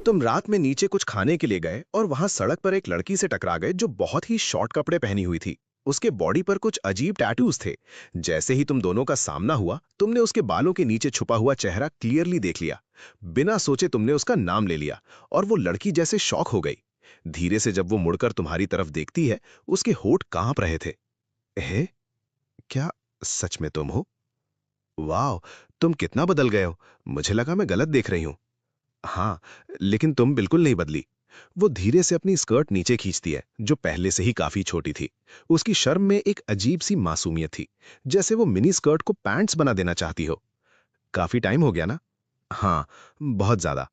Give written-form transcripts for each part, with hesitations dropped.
तुम रात में नीचे कुछ खाने के लिए गए और वहां सड़क पर एक लड़की से टकरा गए जो बहुत ही शॉर्ट कपड़े पहनी हुई थी। उसके बॉडी पर कुछ अजीब टैटूज थे। जैसे ही तुम दोनों का सामना हुआ, तुमने उसके बालों के नीचे छुपा हुआ चेहरा क्लियरली देख लिया। बिना सोचे तुमने उसका नाम ले लिया और वो लड़की जैसे शॉक हो गई। धीरे से जब वो मुड़कर तुम्हारी तरफ देखती है, उसके होठ कांप रहे थे। एहे, क्या सच में तुम हो? वाह, तुम कितना बदल गए हो। मुझे लगा मैं गलत देख रही हूँ। हाँ, लेकिन तुम बिल्कुल नहीं बदली। वो धीरे से अपनी स्कर्ट नीचे खींचती है, जो पहले से ही काफी छोटी थी। उसकी शर्म में एक अजीब सी मासूमियत थी, जैसे वो मिनी स्कर्ट को पैंट्स बना देना चाहती हो। काफी टाइम हो गया ना? हाँ, बहुत ज्यादा।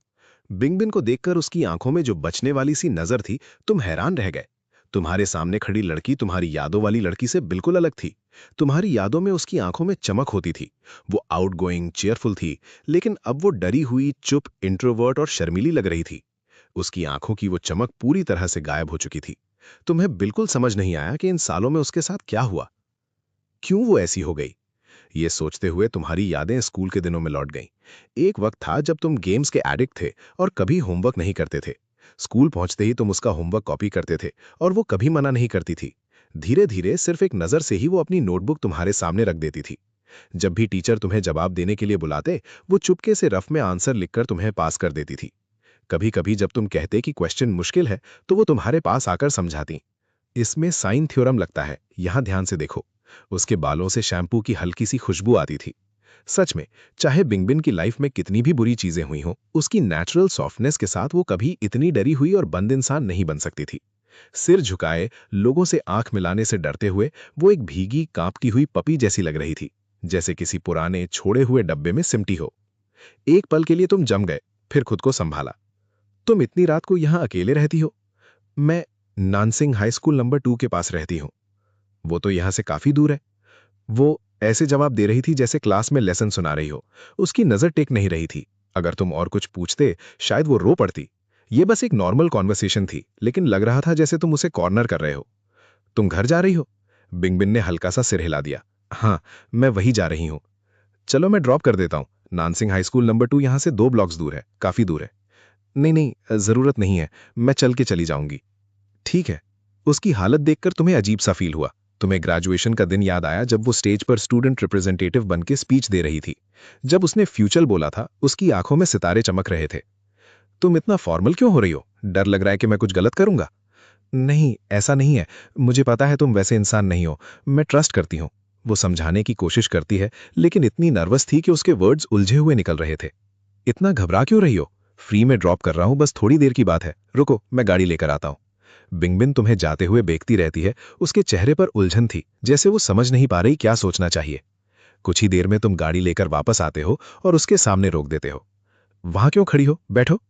बिंगबिन को देखकर उसकी आंखों में जो बचने वाली सी नजर थी, तुम हैरान रह गए। तुम्हारे सामने खड़ी लड़की तुम्हारी यादों वाली लड़की से बिल्कुल अलग थी। तुम्हारी यादों में उसकी आंखों में चमक होती थी। वो आउटगोइंग, चेयरफुल थी, लेकिन अब वो डरी हुई, चुप, इंट्रोवर्ट और शर्मीली लग रही थी। उसकी आंखों की वो चमक पूरी तरह से गायब हो चुकी थी। तुम्हें बिल्कुल समझ नहीं आया कि इन सालों में उसके साथ क्या हुआ, क्यों वो ऐसी हो गई। ये सोचते हुए तुम्हारी यादें स्कूल के दिनों में लौट गईं। एक वक्त था जब तुम गेम्स के एडिक्ट थे और कभी होमवर्क नहीं करते थे। स्कूल पहुंचते ही तुम उसका होमवर्क कॉपी करते थे और वो कभी मना नहीं करती थी। धीरे धीरे सिर्फ एक नजर से ही वो अपनी नोटबुक तुम्हारे सामने रख देती थी। जब भी टीचर तुम्हें जवाब देने के लिए बुलाते, वो चुपके से रफ में आंसर लिखकर तुम्हें पास कर देती थी। कभी कभी जब तुम कहते कि क्वेश्चन मुश्किल है, तो वो तुम्हारे पास आकर समझाती। इसमें साइन थ्योरम लगता है, यहां ध्यान से देखो। उसके बालों से शैम्पू की हल्की सी खुशबू आती थी। सच में, चाहे बिंगबिन की लाइफ में कितनी भी बुरी चीजें हुई हों, उसकी नेचुरल सॉफ्टनेस के साथ वो कभी इतनी डरी हुई और बंद इंसान नहीं बन सकती थी। सिर झुकाए, लोगों से आंख मिलाने से डरते हुए, वो एक भीगी, कांपती हुई पपी जैसी लग रही थी, जैसे किसी पुराने छोड़े हुए डब्बे में सिमटी हो। एक पल के लिए तुम जम गए, फिर खुद को संभाला। तुम इतनी रात को यहां अकेले रहती हो? मैं नानसिंग हाई स्कूल नंबर 2 के पास रहती हूँ। वो तो यहां से काफी दूर है। वो ऐसे जवाब दे रही थी जैसे क्लास में लेसन सुना रही हो। उसकी नजर टेक नहीं रही थी। अगर तुम और कुछ पूछते, शायद वो रो पड़ती। ये बस एक नॉर्मल कॉन्वर्सेशन थी, लेकिन लग रहा था जैसे तुम उसे कॉर्नर कर रहे हो। तुम घर जा रही हो? बिंगबिन ने हल्का सा सिर हिला दिया। हाँ, मैं वही जा रही हूँ। चलो मैं ड्रॉप कर देता हूँ। नानसिंग हाई स्कूल नंबर 2 यहाँ से 2 ब्लॉक्स दूर है, काफी दूर है। नहीं नहीं, जरूरत नहीं है, मैं चल के चली जाऊंगी। ठीक है। उसकी हालत देखकर तुम्हें अजीब सा फील हुआ। तुम्हें ग्रेजुएशन का दिन याद आया जब वो स्टेज पर स्टूडेंट रिप्रेजेंटेटिव बन के स्पीच दे रही थी। जब उसने फ्यूचर बोला था, उसकी आंखों में सितारे चमक रहे थे। तुम इतना फॉर्मल क्यों हो रही हो? डर लग रहा है कि मैं कुछ गलत करूंगा? नहीं, ऐसा नहीं है। मुझे पता है तुम वैसे इंसान नहीं हो। मैं ट्रस्ट करती हूँ। वो समझाने की कोशिश करती है, लेकिन इतनी नर्वस थी कि उसके वर्ड्स उलझे हुए निकल रहे थे। इतना घबरा क्यों रही हो? फ्री में ड्रॉप कर रहा हूं, बस थोड़ी देर की बात है। रुको, मैं गाड़ी लेकर आता हूं। बिंगबिन तुम्हें जाते हुए देखती रहती है। उसके चेहरे पर उलझन थी, जैसे वो समझ नहीं पा रही क्या सोचना चाहिए। कुछ ही देर में तुम गाड़ी लेकर वापस आते हो और उसके सामने रोक देते हो। वहां क्यों खड़ी हो, बैठो।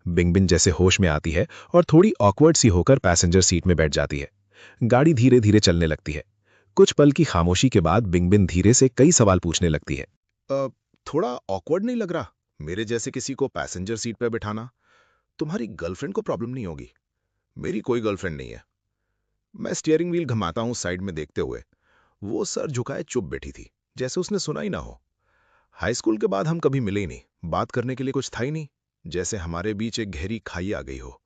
बिंगबिन जैसे होश में आती है और थोड़ी ऑकवर्ड सी होकर पैसेंजर सीट में बैठ जाती है। गाड़ी धीरे धीरे चलने लगती है। कुछ पल की खामोशी के बाद बिंगबिन धीरे से कई सवाल पूछने लगती है। "अ, थोड़ा ऑकवर्ड नहीं लग रहा मेरे जैसे किसी को पैसेंजर सीट पर बिठाना? तुम्हारी गर्लफ्रेंड को प्रॉब्लम नहीं होगी?" "मेरी कोई गर्लफ्रेंड नहीं है।" मैं स्टीयरिंग व्हील घुमाता हूं साइड में देखते हुए। वो सर झुकाए चुप बैठी थी, जैसे उसने सुना ही ना हो। हाई स्कूल के बाद हम कभी मिले ही नहीं, बात करने के लिए कुछ था ही नहीं। जैसे हमारे बीच एक गहरी खाई आ गई हो।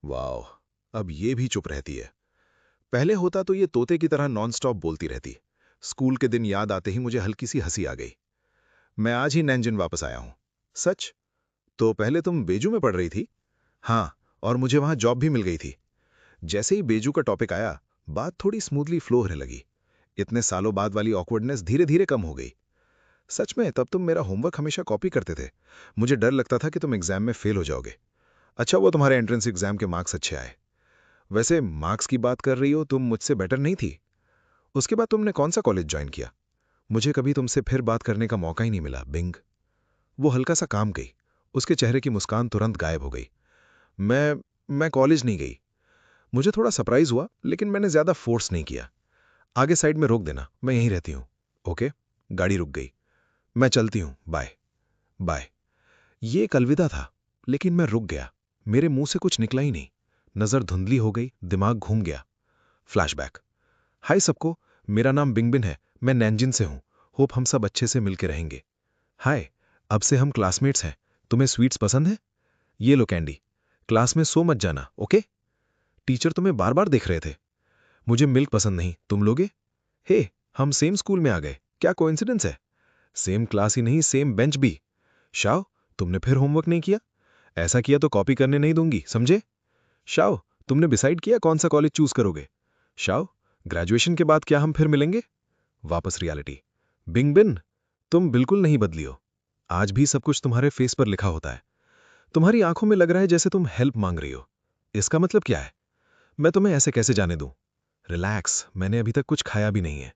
वाह, अब ये भी चुप रहती है। पहले होता तो ये तोते की तरह नॉन स्टॉप बोलती रहती। स्कूल के दिन याद आते ही मुझे हल्की सी हंसी आ गई। मैं आज ही नैनजिन वापस आया हूं। सच? तो पहले तुम बेजू में पढ़ रही थी? हाँ, और मुझे वहां जॉब भी मिल गई थी। जैसे ही बेजू का टॉपिक आया, बात थोड़ी स्मूथली फ्लो होने लगी। इतने सालों बाद वाली ऑकवर्डनेस धीरे धीरे कम हो गई। सच में तब तुम मेरा होमवर्क हमेशा कॉपी करते थे। मुझे डर लगता था कि तुम एग्जाम में फेल हो जाओगे। अच्छा, वो तुम्हारे एंट्रेंस एग्जाम के मार्क्स अच्छे आए। वैसे मार्क्स की बात कर रही हो, तुम मुझसे बेटर नहीं थी। उसके बाद तुमने कौन सा कॉलेज ज्वाइन किया? मुझे कभी तुमसे फिर बात करने का मौका ही नहीं मिला, बिंग। वो हल्का सा काम गई। उसके चेहरे की मुस्कान तुरंत गायब हो गई। मैं कॉलेज नहीं गई। मुझे थोड़ा सरप्राइज हुआ, लेकिन मैंने ज्यादा फोर्स नहीं किया। आगे साइड में रोक देना, मैं यहीं रहती हूँ। ओके। गाड़ी रुक गई। मैं चलती हूँ, बाय। बाय। ये एक अलविदा था, लेकिन मैं रुक गया। मेरे मुंह से कुछ निकला ही नहीं। नजर धुंधली हो गई, दिमाग घूम गया। फ्लैशबैक। हाय सबको, मेरा नाम बिंगबिन है। मैं नैनजिन से हूं। होप हम सब अच्छे से मिलके रहेंगे। हाय, अब से हम क्लासमेट्स हैं। तुम्हें स्वीट्स पसंद है? ये लो कैंडी, क्लास में सो मत जाना, ओके? टीचर तुम्हें बार बार देख रहे थे। मुझे मिल्क पसंद नहीं, तुम लोगे? हे, हम सेम स्कूल में आ गए, क्या कोइंसिडेंस है? सेम क्लास ही नहीं, सेम बेंच भी। शाओ, तुमने फिर होमवर्क नहीं किया? ऐसा किया तो कॉपी करने नहीं दूंगी, समझे? शाओ, तुमने डिसाइड किया कौन सा कॉलेज चूज करोगे? शाओ, ग्रेजुएशन के बाद क्या हम फिर मिलेंगे? वापस रियलिटी। बिंग बिन, तुम बिल्कुल नहीं बदली हो। आज भी सब कुछ तुम्हारे फेस पर लिखा होता है। तुम्हारी आंखों में लग रहा है जैसे तुम हेल्प मांग रही हो। इसका मतलब क्या है? मैं तुम्हें ऐसे कैसे जाने दूं? रिलैक्स, मैंने अभी तक कुछ खाया भी नहीं है।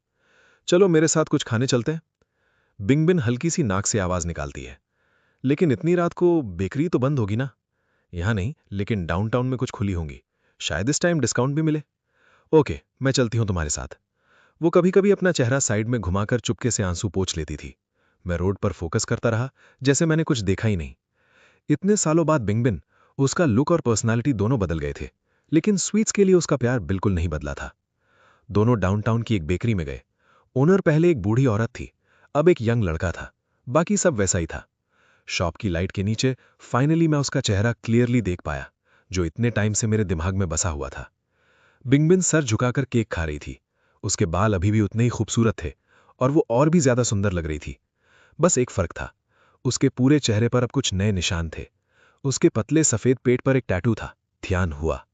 चलो मेरे साथ कुछ खाने चलते हैं। बिंग बिन हल्की सी नाक से आवाज निकालती है। लेकिन इतनी रात को बेकरी तो बंद होगी ना? यहां नहीं, लेकिन डाउनटाउन में कुछ खुली होंगी। शायद इस टाइम डिस्काउंट भी मिले। ओके, मैं चलती हूं तुम्हारे साथ। वो कभी कभी अपना चेहरा साइड में घुमाकर चुपके से आंसू पोंछ लेती थी। मैं रोड पर फोकस करता रहा, जैसे मैंने कुछ देखा ही नहीं। इतने सालों बाद बिंगबिन, उसका लुक और पर्सनालिटी दोनों बदल गए थे, लेकिन स्वीट्स के लिए उसका प्यार बिल्कुल नहीं बदला था। दोनों डाउनटाउन की एक बेकरी में गए। ओनर पहले एक बूढ़ी औरत थी, अब एक यंग लड़का था। बाकी सब वैसा ही था। शॉप की लाइट के नीचे फाइनली मैं उसका चेहरा क्लियरली देख पाया, जो इतने टाइम से मेरे दिमाग में बसा हुआ था। बिंगबिन सर झुकाकर केक खा रही थी। उसके बाल अभी भी उतने ही खूबसूरत थे, और वो और भी ज्यादा सुंदर लग रही थी। बस एक फर्क था, उसके पूरे चेहरे पर अब कुछ नए निशान थे। उसके पतले सफेद पेट पर एक टैटू था। ध्यान हुआ।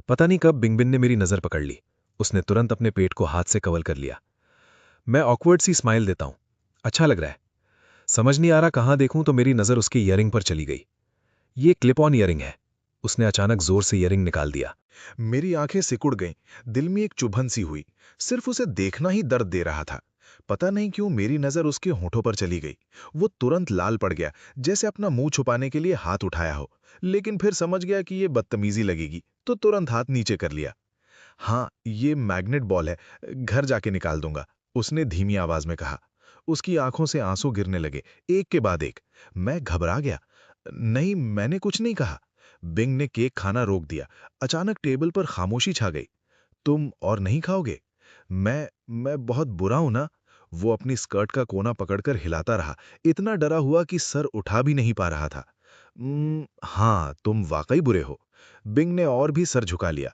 पता नहीं कब बिंगबिन ने मेरी नजर पकड़ ली। उसने तुरंत अपने पेट को हाथ से कवर कर लिया। मैं ऑकवर्ड सी स्माइल देता हूं। अच्छा लग रहा है। समझ नहीं आ रहा कहां देखूं तो मेरी नजर उसके ईयरिंग पर चली गई। ये क्लिप ऑन ईयरिंग है। उसने अचानक जोर से ईयरिंग निकाल दिया। मेरी आंखें सिकुड़ गईं, दिल में एक चुभन सी हुई। सिर्फ उसे देखना ही दर्द दे रहा था। पता नहीं क्यों मेरी नजर उसके होठों पर चली गई। वो तुरंत लाल पड़ गया, जैसे अपना मुंह छुपाने के लिए हाथ उठाया हो। लेकिन फिर समझ गया कि ये बदतमीजी लगेगी, तो तुरंत हाथ नीचे कर लिया। हाँ, ये मैग्नेट बॉल है, घर जाके निकाल दूंगा, उसने धीमी आवाज में कहा। उसकी आंखों से आंसू गिरने लगे, एक के बाद एक। मैं घबरा गया। नहीं, मैंने कुछ नहीं कहा। बिंग ने केक खाना रोक दिया। अचानक टेबल पर खामोशी छा गई। तुम और नहीं खाओगे? मैं बहुत बुरा हूं ना? वो अपनी स्कर्ट का कोना पकड़कर हिलाता रहा, इतना डरा हुआ कि सर उठा भी नहीं पा रहा था। हाँ, तुम वाकई बुरे हो। बिंग ने और भी सर झुका लिया।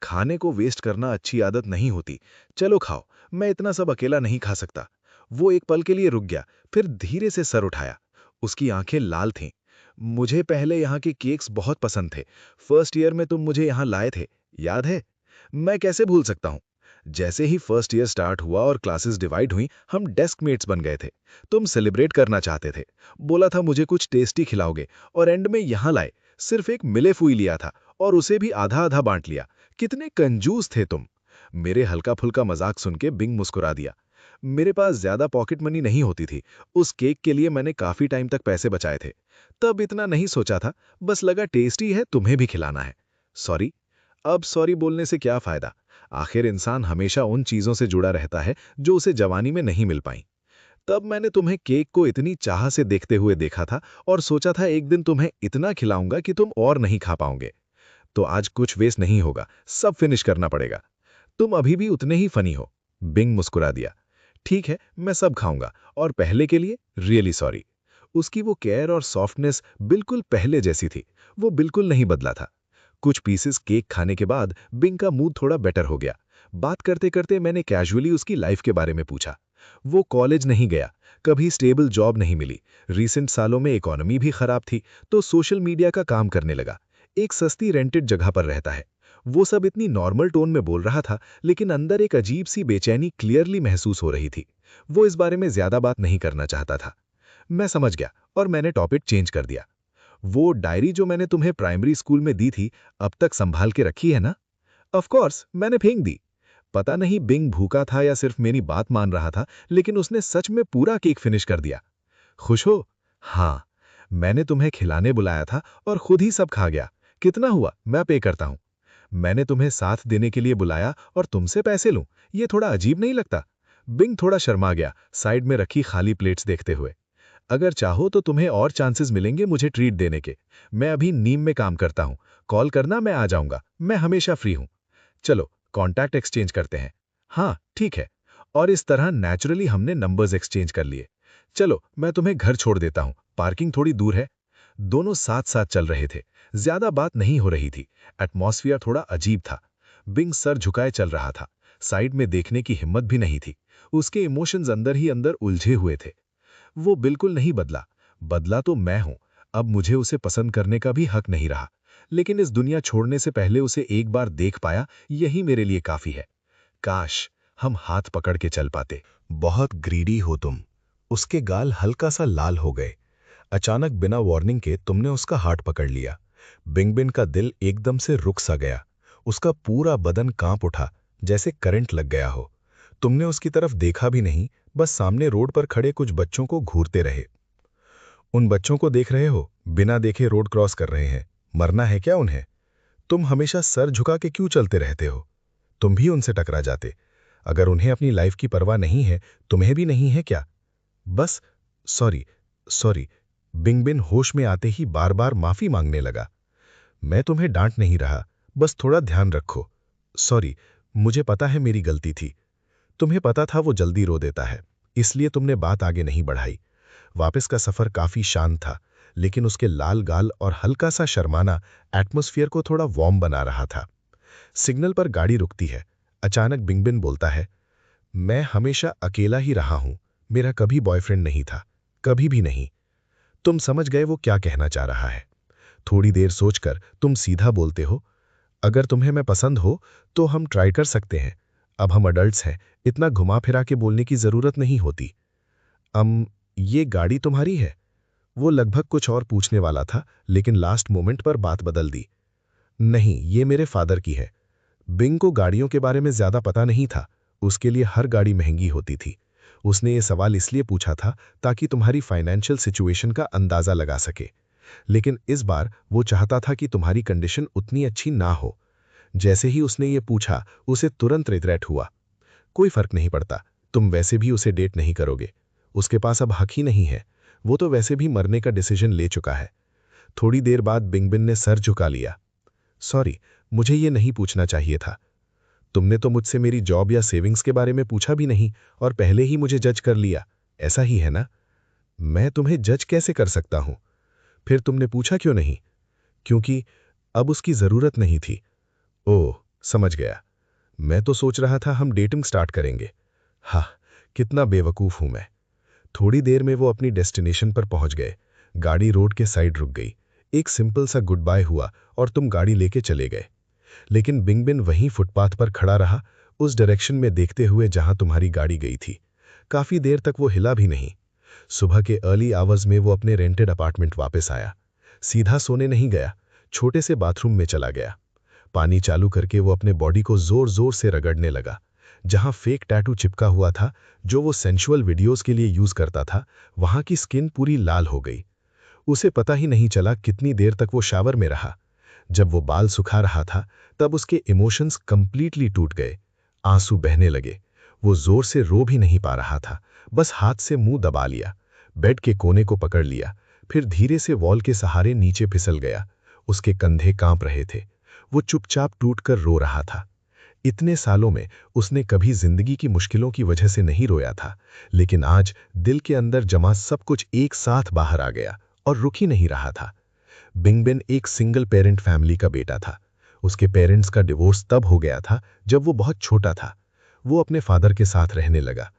खाने को वेस्ट करना अच्छी आदत नहीं होती। चलो खाओ, मैं इतना सब अकेला नहीं खा सकता। वो एक पल के लिए रुक गया, फिर धीरे से सर उठाया। उसकी आंखें लाल थीं। मुझे पहले यहाँ के केक्स बहुत पसंद थे। फर्स्ट ईयर में तुम मुझे यहाँ लाए थे, याद है? मैं कैसे भूल सकता हूँ। जैसे ही फर्स्ट ईयर स्टार्ट हुआ और क्लासेस डिवाइड हुई, हम डेस्क मेट्स बन गए थे। तुम सेलिब्रेट करना चाहते थे, बोला था मुझे कुछ टेस्टी खिलाओगे, और एंड में यहाँ लाए। सिर्फ एक मिले फुई लिया था, और उसे भी आधा आधा बांट लिया। कितने कंजूस थे तुम। मेरे हल्का फुल्का मजाक सुन के बिंग मुस्कुरा दिया। मेरे पास ज्यादा पॉकेट मनी नहीं होती थी। उस केक के लिए मैंने काफी टाइम तक पैसे बचाए थे। तब इतना नहीं सोचा था, बस लगा टेस्टी है, तुम्हें भी खिलाना है। सॉरी। अब सॉरी बोलने से क्या फायदा? आखिर इंसान हमेशा उन चीजों से जुड़ा रहता है जो उसे जवानी में नहीं मिल पाई। तब मैंने तुम्हें केक को इतनी चाह से देखते हुए देखा था, और सोचा था एक दिन तुम्हें इतना खिलाऊंगा कि तुम और नहीं खा पाओगे। तो आज कुछ वेस्ट नहीं होगा, सब फिनिश करना पड़ेगा। तुम अभी भी उतने ही फनी हो। बिंग मुस्कुरा दिया। ठीक है, मैं सब खाऊंगा, और पहले के लिए रियली सॉरी। उसकी वो केयर और सॉफ्टनेस बिल्कुल पहले जैसी थी। वो बिल्कुल नहीं बदला था। कुछ पीसेस केक खाने के बाद बिंग का मूड थोड़ा बेटर हो गया। बात करते करते मैंने कैजुअली उसकी लाइफ के बारे में पूछा। वो कॉलेज नहीं गया, कभी स्टेबल जॉब नहीं मिली, रिसेंट सालों में इकोनॉमी भी खराब थी, तो सोशल मीडिया का काम करने लगा। एक सस्ती रेंटेड जगह पर रहता है। वो सब इतनी नॉर्मल टोन में बोल रहा था, लेकिन अंदर एक अजीब सी बेचैनी क्लियरली महसूस हो रही थी। वो इस बारे में ज्यादा बात नहीं करना चाहता था। मैं समझ गया, और मैंने टॉपिक चेंज कर दिया। वो डायरी जो मैंने तुम्हें प्राइमरी स्कूल में दी थी, अब तक संभाल के रखी है ना? ऑफ कोर्स, मैंने फेंक दी। पता नहीं बिंग भूखा था या सिर्फ मेरी बात मान रहा था, लेकिन उसने सच में पूरा केक फिनिश कर दिया। खुश हो? हाँ। मैंने तुम्हें खिलाने बुलाया था, और खुद ही सब खा गया। कितना हुआ, मैं पे करता हूं। मैंने तुम्हें साथ देने के लिए बुलाया, और तुमसे पैसे लूं, ये थोड़ा अजीब नहीं लगता? बिंग थोड़ा शर्मा गया, साइड में रखी खाली प्लेट्स देखते हुए। अगर चाहो तो तुम्हें और चांसेस मिलेंगे मुझे ट्रीट देने के। मैं अभी नीम में काम करता हूं। कॉल करना, मैं आ जाऊंगा, मैं हमेशा फ्री हूं। चलो, कॉन्टैक्ट एक्सचेंज करते हैं। हाँ, ठीक है। और इस तरह नेचुरली हमने नंबर्स एक्सचेंज कर लिए। चलो, मैं तुम्हें घर छोड़ देता हूं, पार्किंग थोड़ी दूर है। दोनों साथ साथ चल रहे थे। ज्यादा बात नहीं हो रही थी। एटमॉस्फियर थोड़ा अजीब था। बिंग सर झुकाए चल रहा था। साइड में देखने की हिम्मत भी नहीं थी। उसके इमोशंस अंदर ही अंदर उलझे हुए थे। वो बिल्कुल नहीं बदला। बदला तो मैं हूं। अब मुझे उसे पसंद करने का भी हक नहीं रहा। लेकिन इस दुनिया छोड़ने से पहले उसे एक बार देख पाया, यही मेरे लिए काफी है। काश हम हाथ पकड़ के चल पाते। बहुत ग्रीडी हो तुम। उसके गाल हल्का सा लाल हो गए। अचानक बिना वार्निंग के तुमने उसका हाथ पकड़ लिया। बिंगबिन का दिल एकदम से रुक सा गया। उसका पूरा बदन कांप उठा, जैसे करंट लग गया हो। तुमने उसकी तरफ देखा भी नहीं, बस सामने रोड पर खड़े कुछ बच्चों को घूरते रहे। उन बच्चों को देख रहे हो, बिना देखे रोड क्रॉस कर रहे हैं। मरना है क्या उन्हें? तुम हमेशा सर झुका के क्यों चलते रहते हो? तुम भी उनसे टकरा जाते। अगर उन्हें अपनी लाइफ की परवाह नहीं है, तुम्हें भी नहीं है क्या? बस सॉरी, सॉरी। बिंगबिन होश में आते ही बार बार माफी मांगने लगा। मैं तुम्हें डांट नहीं रहा, बस थोड़ा ध्यान रखो। सॉरी, मुझे पता है मेरी गलती थी। तुम्हें पता था वो जल्दी रो देता है, इसलिए तुमने बात आगे नहीं बढ़ाई। वापस का सफर काफी शांत था, लेकिन उसके लाल गाल और हल्का सा शर्माना एटमॉस्फेयर को थोड़ा वार्म बना रहा था। सिग्नल पर गाड़ी रुकती है। अचानक बिंगबिन बोलता है, मैं हमेशा अकेला ही रहा हूं। मेरा कभी बॉयफ्रेंड नहीं था, कभी भी नहीं। तुम समझ गए वो क्या कहना चाह रहा है। थोड़ी देर सोचकर तुम सीधा बोलते हो, अगर तुम्हें मैं पसंद हो तो हम ट्राई कर सकते हैं। अब हम अडल्ट्स हैं, इतना घुमा फिरा के बोलने की जरूरत नहीं होती। ये गाड़ी तुम्हारी है? वो लगभग कुछ और पूछने वाला था, लेकिन लास्ट मोमेंट पर बात बदल दी। नहीं, ये मेरे फादर की है। बिंग को गाड़ियों के बारे में ज्यादा पता नहीं था। उसके लिए हर गाड़ी महंगी होती थी। उसने ये सवाल इसलिए पूछा था ताकि तुम्हारी फाइनेंशियल सिचुएशन का अंदाजा लगा सके। लेकिन इस बार वो चाहता था कि तुम्हारी कंडीशन उतनी अच्छी ना हो। जैसे ही उसने ये पूछा, उसे तुरंत रिग्रेट हुआ। कोई फर्क नहीं पड़ता, तुम वैसे भी उसे डेट नहीं करोगे। उसके पास अब हक ही नहीं है। वो तो वैसे भी मरने का डिसीजन ले चुका है। थोड़ी देर बाद बिंगबिन ने सर झुका लिया। सॉरी, मुझे ये नहीं पूछना चाहिए था। तुमने तो मुझसे मेरी जॉब या सेविंग्स के बारे में पूछा भी नहीं और पहले ही मुझे जज कर लिया। ऐसा ही है ना? मैं तुम्हें जज कैसे कर सकता हूं? फिर तुमने पूछा क्यों नहीं? क्योंकि अब उसकी जरूरत नहीं थी। ओह, समझ गया। मैं तो सोच रहा था हम डेटिंग स्टार्ट करेंगे। हाँ, कितना बेवकूफ हूं मैं। थोड़ी देर में वो अपनी डेस्टिनेशन पर पहुंच गए। गाड़ी रोड के साइड रुक गई। एक सिंपल सा गुड बाय हुआ और तुम गाड़ी लेके चले गए। लेकिन बिंगबिन वहीं फुटपाथ पर खड़ा रहा, उस डायरेक्शन में देखते हुए जहां तुम्हारी गाड़ी गई थी। काफी देर तक वो हिला भी नहीं। सुबह के अर्ली आवर्स में वो अपने रेंटेड अपार्टमेंट वापस आया। सीधा सोने नहीं गया, छोटे से बाथरूम में चला गया। पानी चालू करके वो अपने बॉडी को जोर जोर से रगड़ने लगा। जहां फेक टैटू चिपका हुआ था, जो वो सेंसुअल वीडियोस के लिए यूज करता था, वहां की स्किन पूरी लाल हो गई। उसे पता ही नहीं चला कितनी देर तक वो शावर में रहा। जब वो बाल सुखा रहा था, तब उसके इमोशंस कंप्लीटली टूट गए। आंसू बहने लगे। वो जोर से रो भी नहीं पा रहा था, बस हाथ से मुंह दबा लिया। बेड के कोने को पकड़ लिया, फिर धीरे से वॉल के सहारे नीचे फिसल गया। उसके कंधे कांप रहे थे। वो चुपचाप टूटकर रो रहा था। इतने सालों में उसने कभी जिंदगी की मुश्किलों की वजह से नहीं रोया था, लेकिन आज दिल के अंदर जमा सब कुछ एक साथ बाहर आ गया और रुक ही नहीं रहा था। बिंगबिन एक सिंगल पेरेंट फैमिली का बेटा था। उसके पेरेंट्स का डिवोर्स तब हो गया था जब वो बहुत छोटा था। वो अपने फादर के साथ रहने लगा।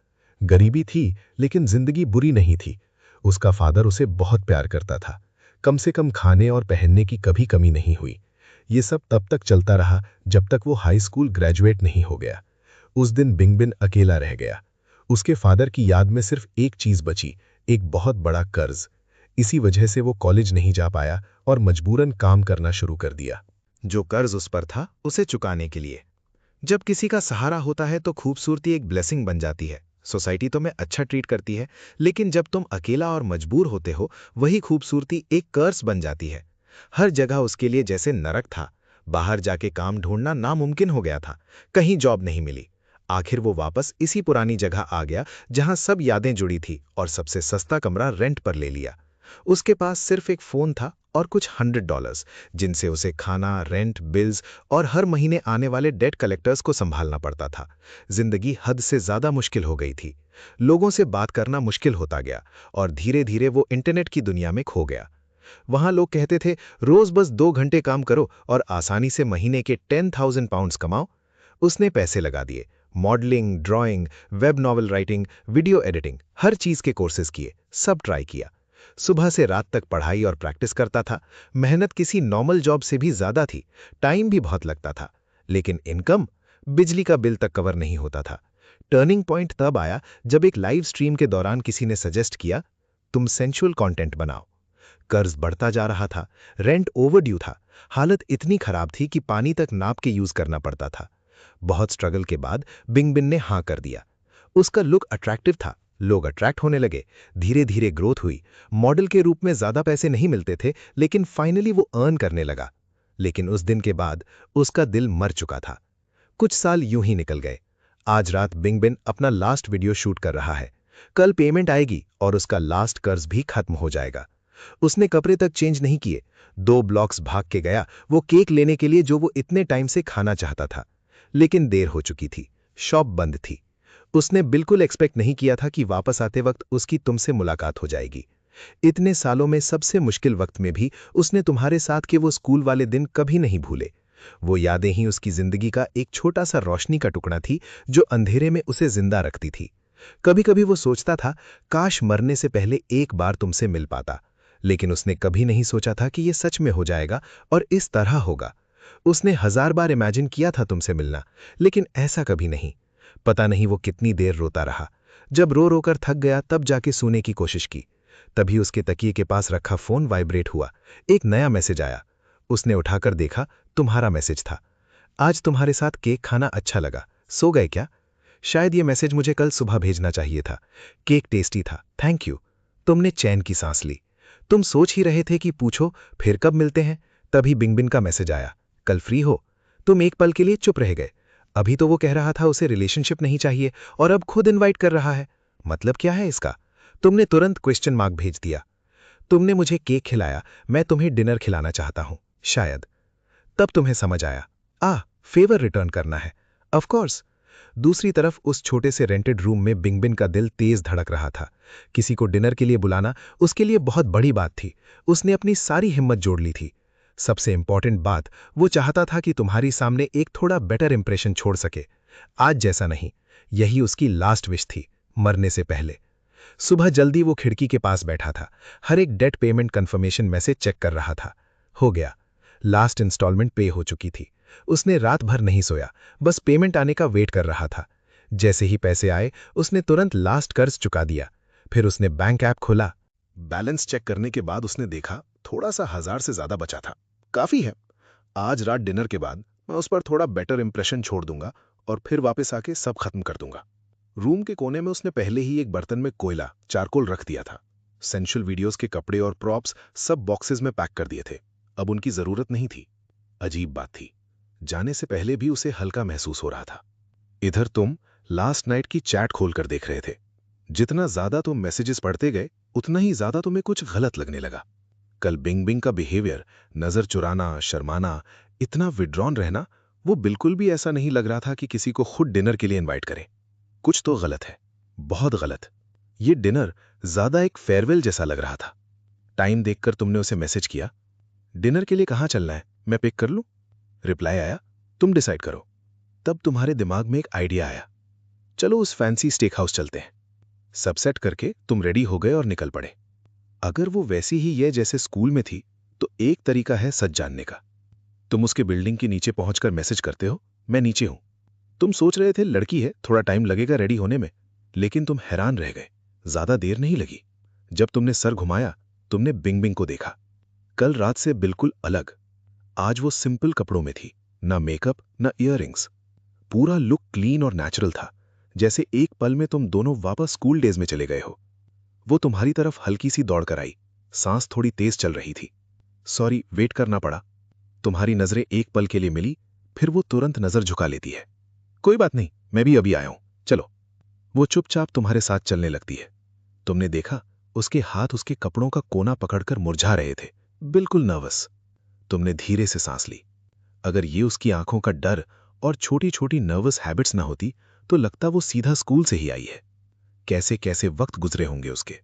गरीबी थी, लेकिन जिंदगी बुरी नहीं थी। उसका फादर उसे बहुत प्यार करता था। कम से कम खाने और पहनने की कभी कमी नहीं हुई। ये सब तब तक चलता रहा जब तक वो हाई स्कूल ग्रेजुएट नहीं हो गया। उस दिन बिंगबिन अकेला रह गया। उसके फादर की याद में सिर्फ एक चीज बची, एक बहुत बड़ा कर्ज। इसी वजह से वो कॉलेज नहीं जा पाया और मजबूरन काम करना शुरू कर दिया। जो कर्ज उस पर था, उसे चुकाने के लिए। जब किसी का सहारा होता है तो खूबसूरती एक ब्लेसिंग बन जाती है। सोसाइटी तुम्हें अच्छा ट्रीट करती है, लेकिन जब तुम अकेला और मजबूर होते हो, वही खूबसूरती एक कर्ज बन जाती है। हर जगह उसके लिए जैसे नरक था। बाहर जाके काम ढूंढना नामुमकिन हो गया था। कहीं जॉब नहीं मिली। आखिर वो वापस इसी पुरानी जगह आ गया जहां सब यादें जुड़ी थी और सबसे सस्ता कमरा रेंट पर ले लिया। उसके पास सिर्फ एक फोन था और कुछ $100, जिनसे उसे खाना, रेंट, बिल्स और हर महीने आने वाले डेट कलेक्टर्स को संभालना पड़ता था। जिंदगी हद से ज्यादा मुश्किल हो गई थी। लोगों से बात करना मुश्किल होता गया और धीरे धीरे वो इंटरनेट की दुनिया में खो गया। वहां लोग कहते थे रोज बस 2 घंटे काम करो और आसानी से महीने के 10,000 पाउंड्स कमाओ। उसने पैसे लगा दिए, modelling, drawing, web novel writing, video editing, हर चीज के कोर्सेज किए, सब ट्राई किया। सुबह से रात तक पढ़ाई और प्रैक्टिस करता था। मेहनत किसी नॉर्मल जॉब से भी ज्यादा थी, टाइम भी बहुत लगता था, लेकिन इनकम बिजली का बिल तक कवर नहीं होता था। टर्निंग पॉइंट तब आया जब एक लाइव स्ट्रीम के दौरान किसी ने सजेस्ट किया, तुम सेंसुअल कंटेंट बनाओ। कर्ज बढ़ता जा रहा था, रेंट ओवरड्यू था, हालत इतनी खराब थी कि पानी तक नाप के यूज करना पड़ता था। बहुत स्ट्रगल के बाद बिंगबिन ने हां कर दिया। उसका लुक अट्रैक्टिव था, लोग अट्रैक्ट होने लगे, धीरे धीरे ग्रोथ हुई। मॉडल के रूप में ज्यादा पैसे नहीं मिलते थे, लेकिन फाइनली वो अर्न करने लगा। लेकिन उस दिन के बाद उसका दिल मर चुका था। कुछ साल यूं ही निकल गए। आज रात बिंगबिन अपना लास्ट वीडियो शूट कर रहा है। कल पेमेंट आएगी और उसका लास्ट कर्ज भी खत्म हो जाएगा। उसने कपड़े तक चेंज नहीं किए, 2 ब्लॉक्स भाग के गया वो केक लेने के लिए जो वो इतने टाइम से खाना चाहता था। लेकिन देर हो चुकी थी, शॉप बंद थी। उसने बिल्कुल एक्सपेक्ट नहीं किया था कि वापस आते वक्त उसकी तुमसे मुलाकात हो जाएगी। इतने सालों में सबसे मुश्किल वक्त में भी उसने तुम्हारे साथ के वो स्कूल वाले दिन कभी नहीं भूले। वो यादें ही उसकी जिंदगी का एक छोटा सा रोशनी का टुकड़ा थी जो अंधेरे में उसे जिंदा रखती थी। कभी कभी वो सोचता था, काश मरने से पहले एक बार तुमसे मिल पाता। लेकिन उसने कभी नहीं सोचा था कि ये सच में हो जाएगा और इस तरह होगा। उसने 1000 बार इमेजिन किया था तुमसे मिलना, लेकिन ऐसा कभी नहीं। पता नहीं वो कितनी देर रोता रहा। जब रो रोकर थक गया तब जाके सोने की कोशिश की। तभी उसके तकिए के पास रखा फोन वाइब्रेट हुआ। एक नया मैसेज आया। उसने उठाकर देखा, तुम्हारा मैसेज था। आज तुम्हारे साथ केक खाना अच्छा लगा, सो गए क्या? शायद ये मैसेज मुझे कल सुबह भेजना चाहिए था। केक टेस्टी था, थैंक यू। तुमने चैन की सांस ली। तुम सोच ही रहे थे कि पूछो फिर कब मिलते हैं, तभी बिंगबिन का मैसेज आया, कल फ्री हो? तुम एक पल के लिए चुप रह गए। अभी तो वो कह रहा था उसे रिलेशनशिप नहीं चाहिए और अब खुद इनवाइट कर रहा है। मतलब क्या है इसका? तुमने तुरंत क्वेश्चन मार्क भेज दिया। तुमने मुझे केक खिलाया, मैं तुम्हें डिनर खिलाना चाहता हूं, शायद। तब तुम्हें समझ आया, फेवर रिटर्न करना है। Of course. दूसरी तरफ उस छोटे से रेंटेड रूम में बिंगबिन का दिल तेज धड़क रहा था। किसी को डिनर के लिए बुलाना उसके लिए बहुत बड़ी बात थी। उसने अपनी सारी हिम्मत जोड़ ली थी। सबसे इंपॉर्टेंट बात, वो चाहता था कि तुम्हारी सामने एक थोड़ा बेटर इंप्रेशन छोड़ सके। आज जैसा नहीं, यही उसकी लास्ट विश थी, मरने से पहले। सुबह जल्दी वो खिड़की के पास बैठा था, हर एक date payment confirmation message check कर रहा था। हो गया, लास्ट इंस्टॉलमेंट पे हो चुकी थी। उसने रात भर नहीं सोया, बस पेमेंट आने का वेट कर रहा था। जैसे ही पैसे आए उसने तुरंत लास्ट कर्ज चुका दिया। फिर उसने बैंक ऐप खोला। बैलेंस चेक करने के बाद उसने देखा थोड़ा सा 1000 से ज्यादा बचा था। काफी है। आज रात डिनर के बाद मैं उस पर थोड़ा बेटर इंप्रेशन छोड़ दूंगा और फिर वापस आके सब खत्म कर दूंगा। रूम के कोने में उसने पहले ही एक बर्तन में कोयला, चारकोल रख दिया था। सेंशुअल वीडियोस के कपड़े और प्रॉप्स सब बॉक्सेस में पैक कर दिए थे। अब उनकी जरूरत नहीं थी। अजीब बात थी, जाने से पहले भी उसे हल्का महसूस हो रहा था। इधर तुम लास्ट नाइट की चैट खोलकर देख रहे थे। जितना ज्यादा तुम मैसेजेस पढ़ते गए उतना ही ज्यादा तुम्हें कुछ गलत लगने लगा। कल बिंग का बिहेवियर, नजर चुराना, शर्माना, इतना विड्रॉन रहना, वो बिल्कुल भी ऐसा नहीं लग रहा था कि किसी को खुद डिनर के लिए इनवाइट करे। कुछ तो गलत है, बहुत गलत। ये डिनर ज्यादा एक फेयरवेल जैसा लग रहा था। टाइम देखकर तुमने उसे मैसेज किया, डिनर के लिए कहाँ चलना है, मैं पिक कर लूं? रिप्लाई आया, तुम डिसाइड करो। तब तुम्हारे दिमाग में एक आइडिया आया, चलो उस फैंसी स्टेक हाउस चलते हैं। सब सेट करके तुम रेडी हो गए और निकल पड़े। अगर वो वैसी ही है जैसे स्कूल में थी तो एक तरीका है सच जानने का। तुम उसके बिल्डिंग के नीचे पहुंचकर मैसेज करते हो, मैं नीचे हूं। तुम सोच रहे थे लड़की है, थोड़ा टाइम लगेगा रेडी होने में, लेकिन तुम हैरान रह गए, ज्यादा देर नहीं लगी। जब तुमने सर घुमाया तुमने बिंग को देखा। कल रात से बिल्कुल अलग। आज वो सिंपल कपड़ों में थी, ना मेकअप ना इयररिंग्स। पूरा लुक क्लीन और नेचुरल था, जैसे एक पल में तुम दोनों वापस स्कूल डेज में चले गए हो। वो तुम्हारी तरफ हल्की सी दौड़ कर आई, सांस थोड़ी तेज चल रही थी। सॉरी, वेट करना पड़ा। तुम्हारी नजरें एक पल के लिए मिली, फिर वो तुरंत नजर झुका लेती है। कोई बात नहीं, मैं भी अभी आया हूं, चलो। वो चुपचाप तुम्हारे साथ चलने लगती है। तुमने देखा उसके हाथ उसके कपड़ों का कोना पकड़कर मुरझा रहे थे, बिल्कुल नर्वस। तुमने धीरे से सांस ली। अगर ये उसकी आंखों का डर और छोटी छोटी नर्वस हैबिट्स ना होती तो लगता वो सीधा स्कूल से ही आई है। कैसे कैसे वक्त गुजरे होंगे उसके।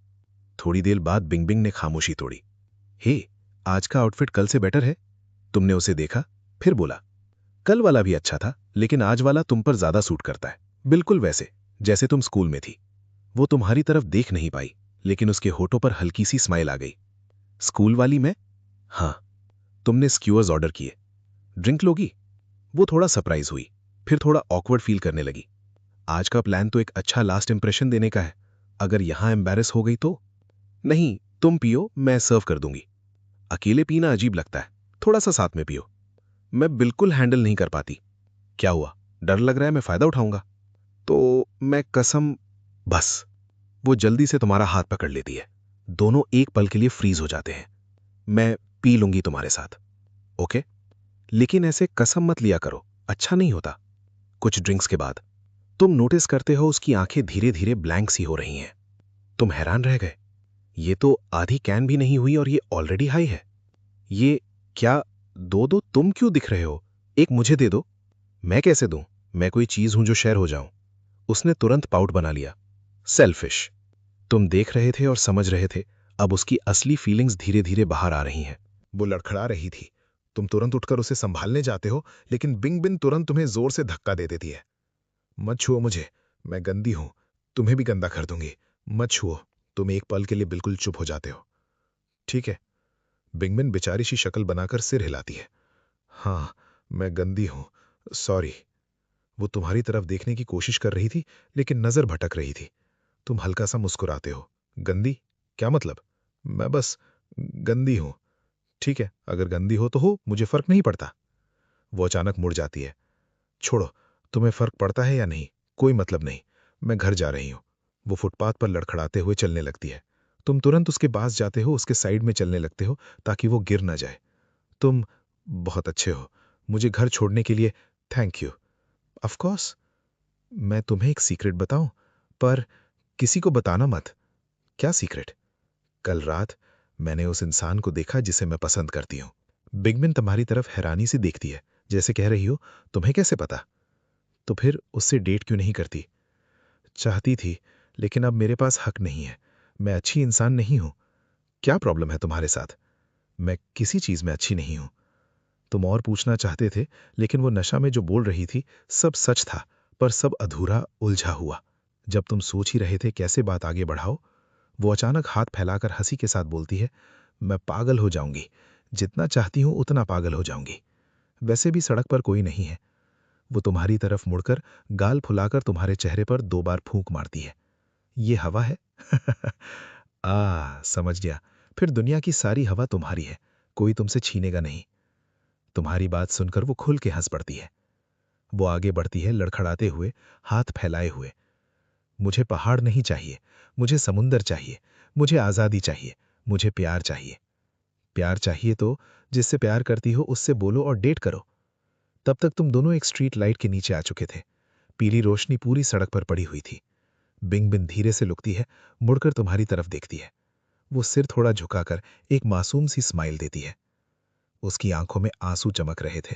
थोड़ी देर बाद बिंग ने खामोशी तोड़ी। हे, आज का आउटफिट कल से बेटर है। तुमने उसे देखा, फिर बोला, कल वाला भी अच्छा था, लेकिन आज वाला तुम पर ज्यादा सूट करता है। बिल्कुल वैसे, जैसे तुम स्कूल में थी। वो तुम्हारी तरफ देख नहीं पाई, लेकिन उसके होठों पर हल्की सी स्माइल आ गई। स्कूल वाली मैं? हाँ। तुमने स्क्यूअर्स ऑर्डर किए। ड्रिंक लोगी? वो थोड़ा सरप्राइज हुई, फिर थोड़ा ऑकवर्ड फील करने लगी। आज का प्लान तो एक अच्छा लास्ट इंप्रेशन देने का है। अगर यहां एम्बैरेस हो गई तो? नहीं, तुम पियो, मैं सर्व कर दूंगी। अकेले पीना अजीब लगता है, थोड़ा सा साथ में पियो। मैं बिल्कुल हैंडल नहीं कर पाती। क्या हुआ? डर लग रहा है मैं फायदा उठाऊंगा? तो मैं कसम। बस। वो जल्दी से तुम्हारा हाथ पकड़ लेती है। दोनों एक पल के लिए फ्रीज हो जाते हैं। मैं पी लूंगी तुम्हारे साथ, ओके? लेकिन ऐसे कसम मत लिया करो, अच्छा नहीं होता। कुछ ड्रिंक्स के बाद तुम नोटिस करते हो उसकी आंखें धीरे धीरे ब्लैंक सी हो रही हैं। तुम हैरान रह गए। ये तो आधी कैन भी नहीं हुई और ये ऑलरेडी हाई है। ये क्या? दो दो तुम क्यों दिख रहे हो? एक मुझे दे दो। मैं कैसे दूं? मैं कोई चीज हूं जो शेयर हो जाऊं? उसने तुरंत पाउट बना लिया। सेल्फिश। तुम देख रहे थे और समझ रहे थे, अब उसकी असली फीलिंग्स धीरे धीरे बाहर आ रही हैं। वो लड़खड़ा रही थी। तुम तुरंत उठकर उसे संभालने जाते हो, लेकिन बिंग बिन तुरंत तुम्हें जोर से धक्का दे देती है। मत छुओ मुझे, मैं गंदी हूं, तुम्हें भी गंदा कर दूंगी। मत छुओ। तुम एक पल के लिए बिल्कुल चुप हो जाते हो। ठीक है। बिंगबिन बेचारी सी शक्ल बनाकर सिर हिलाती है। हाँ, मैं गंदी हूं, सॉरी। वो तुम्हारी तरफ देखने की कोशिश कर रही थी, लेकिन नजर भटक रही थी। तुम हल्का सा मुस्कुराते हो। गंदी? क्या मतलब? मैं बस गंदी हूं। ठीक है, अगर गंदी हो, मुझे फर्क नहीं पड़ता। वो अचानक मुड़ जाती है। छोड़ो, तुम्हें फर्क पड़ता है या नहीं, कोई मतलब नहीं। मैं घर जा रही हूं। वो फुटपाथ पर लड़खड़ाते हुए चलने लगती है। तुम तुरंत उसके पास जाते हो, उसके साइड में चलने लगते हो ताकि वो गिर ना जाए। तुम बहुत अच्छे हो। मुझे घर छोड़ने के लिए थैंक यू। Of course. मैं तुम्हें एक सीक्रेट बताऊं, पर किसी को बताना मत। क्या सीक्रेट? कल रात मैंने उस इंसान को देखा जिसे मैं पसंद करती हूं। बिगमिन तुम्हारी तरफ हैरानी से देखती है, जैसे कह रही हो, तुम्हें कैसे पता? तो फिर उससे डेट क्यों नहीं करती? चाहती थी, लेकिन अब मेरे पास हक नहीं है। मैं अच्छी इंसान नहीं हूं। क्या प्रॉब्लम है तुम्हारे साथ? मैं किसी चीज में अच्छी नहीं हूं। तुम और पूछना चाहते थे, लेकिन वो नशा में जो बोल रही थी सब सच था, पर सब अधूरा, उलझा हुआ। जब तुम सोच ही रहे थे कैसे बात आगे बढ़ाओ, वो अचानक हाथ फैलाकर हंसी के साथ बोलती है, मैं पागल हो जाऊंगी। जितना चाहती हूं उतना पागल हो जाऊंगी। वैसे भी सड़क पर कोई नहीं है। वो तुम्हारी तरफ मुड़कर गाल फुलाकर तुम्हारे चेहरे पर 2 बार फूंक मारती है। ये हवा है? समझ गया। फिर दुनिया की सारी हवा तुम्हारी है, कोई तुमसे छीनेगा नहीं। तुम्हारी बात सुनकर वो खुल के हंस पड़ती है। वो आगे बढ़ती है लड़खड़ाते हुए, हाथ फैलाए हुए। मुझे पहाड़ नहीं चाहिए, मुझे समुंदर चाहिए, मुझे आजादी चाहिए, मुझे प्यार चाहिए। प्यार चाहिए तो जिससे प्यार करती हो उससे बोलो और डेट करो। तब तक तुम दोनों एक स्ट्रीट लाइट के नीचे आ चुके थे। पीली रोशनी पूरी सड़क पर पड़ी हुई थी। बिंग बिन धीरे से लुकती है, मुड़कर तुम्हारी तरफ देखती है। वो सिर थोड़ा झुकाकर एक मासूम सी स्माइल देती है। उसकी आंखों में आंसू चमक रहे थे।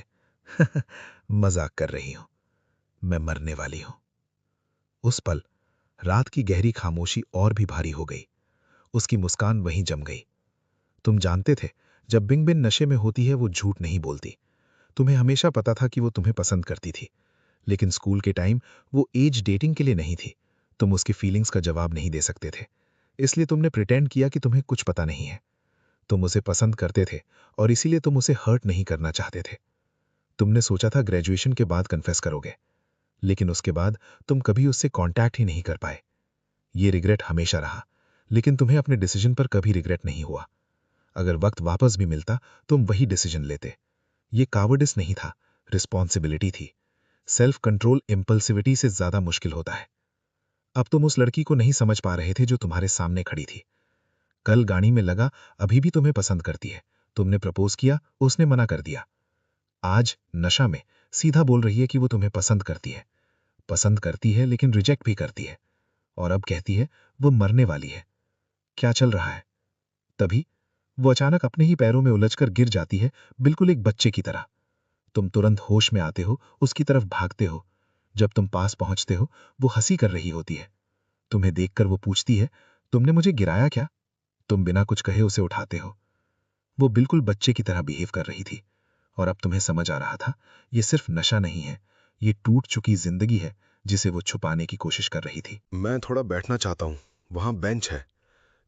मजाक कर रही हूं, मैं मरने वाली हूं। उस पल रात की गहरी खामोशी और भी भारी हो गई। उसकी मुस्कान वहीं जम गई। तुम जानते थे, जब बिंग बिन नशे में होती है वो झूठ नहीं बोलती। तुम्हें हमेशा पता था कि वो तुम्हें पसंद करती थी, लेकिन स्कूल के टाइम वो एज डेटिंग के लिए नहीं थी। तुम उसकी फीलिंग्स का जवाब नहीं दे सकते थे, इसलिए तुमने प्रिटेंड किया कि तुम्हें कुछ पता नहीं है। तुम उसे पसंद करते थे और इसीलिए तुम उसे हर्ट नहीं करना चाहते थे। तुमने सोचा था ग्रेजुएशन के बाद कन्फेस करोगे, लेकिन उसके बाद तुम कभी उससे कांटेक्ट ही नहीं कर पाए। ये रिग्रेट हमेशा रहा, लेकिन तुम्हें अपने डिसीजन पर कभी रिग्रेट नहीं हुआ। अगर वक्त वापस भी मिलता, तुम वही डिसीजन लेते। ये कावर्डिस नहीं था, रिस्पॉन्सिबिलिटी थी। सेल्फ कंट्रोल इम्पल्सिविटी से ज्यादा मुश्किल होता है। अब तुम उस लड़की को नहीं समझ पा रहे थे जो तुम्हारे सामने खड़ी थी। कल गाड़ी में लगा, अभी भी तुम्हें पसंद करती है। तुमने प्रपोज किया, उसने मना कर दिया। आज नशा में सीधा बोल रही है कि वो तुम्हें पसंद करती है लेकिन रिजेक्ट भी करती है। और अब कहती है वो मरने वाली है। क्या चल रहा है? तभी वो अचानक अपने ही पैरों में उलझकर गिर जाती है, बिल्कुल एक बच्चे की तरह। तुम तुरंत होश में आते हो, उसकी तरफ भागते हो। जब तुम पास पहुंचते हो, वो हंसी कर रही होती है। तुम्हें देखकर वो पूछती है, तुमने मुझे गिराया क्या? तुम बिना कुछ कहे उसे उठाते हो। वो बिल्कुल बच्चे की तरह बिहेव कर रही थी। और अब तुम्हें समझ आ रहा था, ये सिर्फ नशा नहीं है, ये टूट चुकी जिंदगी है जिसे वो छुपाने की कोशिश कर रही थी। मैं थोड़ा बैठना चाहता हूँ, वहां बेंच है,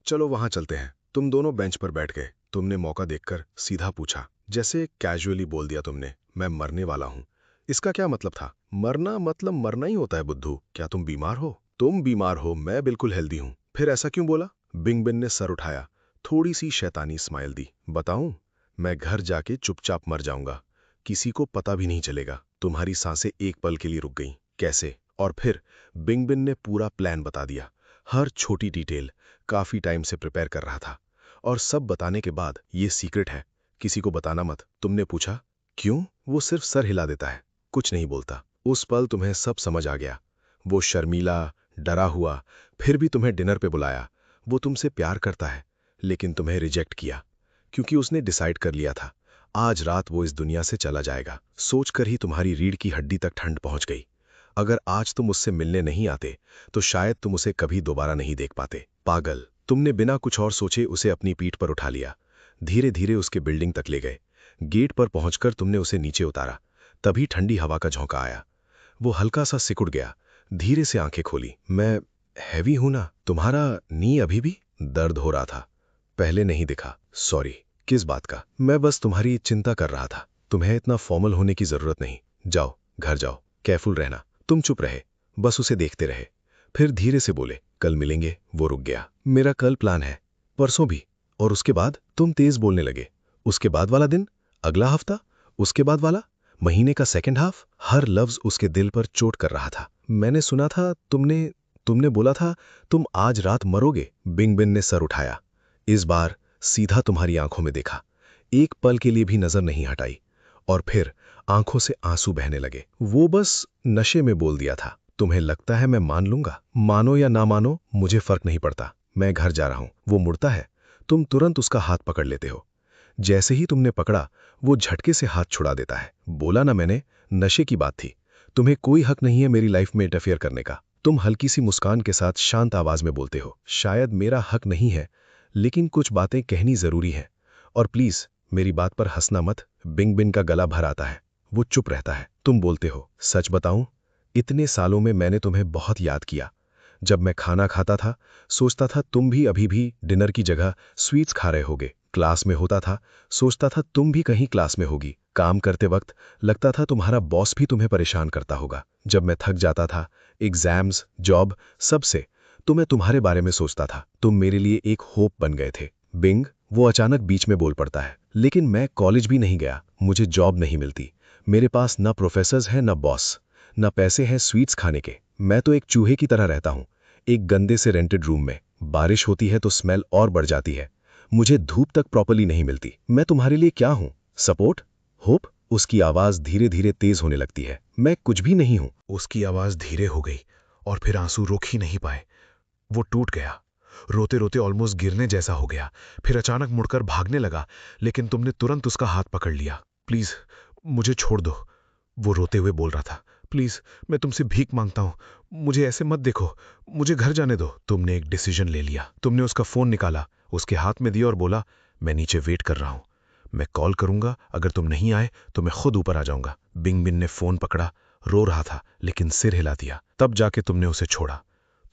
चलो वहां चलते हैं। तुम दोनों बेंच पर बैठ गए। तुमने मौका देखकर सीधा पूछा, जैसे कैजुअली बोल दिया तुमने, मैं मरने वाला हूँ। इसका क्या मतलब था? मरना मतलब मरना ही होता है बुद्धू। क्या तुम बीमार हो? तुम बीमार हो, मैं बिल्कुल हेल्दी हूँ। फिर ऐसा क्यों बोला? बिंग बिन ने सर उठाया, थोड़ी सी शैतानी स्माइल दी। बताऊं, मैं घर जाके चुपचाप मर जाऊंगा, किसी को पता भी नहीं चलेगा। तुम्हारी सांसें एक पल के लिए रुक गईं। कैसे? और फिर बिंग बिन ने पूरा प्लान बता दिया, हर छोटी डिटेल। काफी टाइम से प्रिपेयर कर रहा था। और सब बताने के बाद, ये सीक्रेट है, किसी को बताना मत। तुमने पूछा, क्यों? वो सिर्फ सर हिला देता है, कुछ नहीं बोलता। उस पल तुम्हें सब समझ आ गया। वो शर्मीला, डरा हुआ, फिर भी तुम्हें डिनर पे बुलाया। वो तुमसे प्यार करता है, लेकिन तुम्हें रिजेक्ट किया, क्योंकि उसने डिसाइड कर लिया था, आज रात वो इस दुनिया से चला जाएगा। सोचकर ही तुम्हारी रीढ़ की हड्डी तक ठंड पहुंच गई। अगर आज तुम उससे मिलने नहीं आते, तो शायद तुम उसे कभी दोबारा नहीं देख पाते। पागल। तुमने बिना कुछ और सोचे उसे अपनी पीठ पर उठा लिया, धीरे धीरे उसके बिल्डिंग तक ले गए। गेट पर पहुंचकर तुमने उसे नीचे उतारा। तभी ठंडी हवा का झोंका आया। वो हल्का सा सिकुड़ गया, धीरे से आंखें खोली। मैं हैवी हूं ना? तुम्हारा नी अभी भी दर्द हो रहा था? पहले नहीं दिखा। सॉरी। किस बात का? मैं बस तुम्हारी चिंता कर रहा था। तुम्हें इतना फॉर्मल होने की जरूरत नहीं। जाओ, घर जाओ, केयरफुल रहना। तुम चुप रहे, बस उसे देखते रहे। फिर धीरे से बोले, कल मिलेंगे। वो रुक गया। मेरा कल प्लान है, परसों भी। और उसके बाद? तुम तेज बोलने लगे। उसके बाद वाला दिन? अगला हफ्ता? उसके बाद वाला महीने का सेकंड हाफ? हर लफ्ज उसके दिल पर चोट कर रहा था। मैंने सुना था तुमने बोला था तुम आज रात मरोगे। बिंग बिन ने सर उठाया, इस बार सीधा तुम्हारी आंखों में देखा। एक पल के लिए भी नजर नहीं हटाई। और फिर आंखों से आंसू बहने लगे। वो बस नशे में बोल दिया था। तुम्हें लगता है मैं मान लूंगा? मानो या ना मानो, मुझे फर्क नहीं पड़ता। मैं घर जा रहा हूं। वो मुड़ता है, तुम तुरंत उसका हाथ पकड़ लेते हो। जैसे ही तुमने पकड़ा, वो झटके से हाथ छुड़ा देता है। बोला ना मैंने, नशे की बात थी। तुम्हें कोई हक नहीं है मेरी लाइफ में इंटरफेयर करने का। तुम हल्की सी मुस्कान के साथ शांत आवाज में बोलते हो, शायद मेरा हक नहीं है, लेकिन कुछ बातें कहनी जरूरी है। और प्लीज मेरी बात पर हंसना मत। बिंग बिन का गला भर आता है। वो चुप रहता है। तुम बोलते हो, सच बताऊं, इतने सालों में मैंने तुम्हें बहुत याद किया। जब मैं खाना खाता था, सोचता था तुम भी अभी भी डिनर की जगह स्वीट्स खा रहे होगे। क्लास में होता था, सोचता था तुम भी कहीं क्लास में होगी। काम करते वक्त लगता था तुम्हारा बॉस भी तुम्हें परेशान करता होगा। जब मैं थक जाता था, एग्जाम्स, जॉब, सबसे, तो मैं तुम्हारे बारे में सोचता था। तुम मेरे लिए एक होप बन गए थे। बिंग, वो अचानक बीच में बोल पड़ता है, लेकिन मैं कॉलेज भी नहीं गया, मुझे जॉब नहीं मिलती। मेरे पास ना प्रोफेसर्स हैं, ना बॉस, ना पैसे हैं स्वीट्स खाने के। मैं तो एक चूहे की तरह रहता हूं, एक गंदे से रेंटेड रूम में। बारिश होती है तो स्मेल और बढ़ जाती है। मुझे धूप तक प्रॉपर्ली नहीं मिलती। मैं तुम्हारे लिए क्या हूं? सपोर्ट? होप? उसकी आवाज धीरे धीरे तेज होने लगती है। मैं कुछ भी नहीं हूं। उसकी आवाज धीरे हो गई और फिर आंसू रोक ही नहीं पाए। वो टूट गया, रोते रोते ऑलमोस्ट गिरने जैसा हो गया। फिर अचानक मुड़कर भागने लगा, लेकिन तुमने तुरंत उसका हाथ पकड़ लिया। प्लीज मुझे छोड़ दो, वो रोते हुए बोल रहा था। प्लीज, मैं तुमसे भीख मांगता हूं, मुझे ऐसे मत देखो, मुझे घर जाने दो। तुमने एक डिसीजन ले लिया। तुमने उसका फोन निकाला, उसके हाथ में दिया और बोला, मैं नीचे वेट कर रहा हूं, मैं कॉल करूंगा, अगर तुम नहीं आए तो मैं खुद ऊपर आ जाऊंगा। बिंग बिन ने फोन पकड़ा, रो रहा था लेकिन सिर हिला दिया। तब जाके तुमने उसे छोड़ा।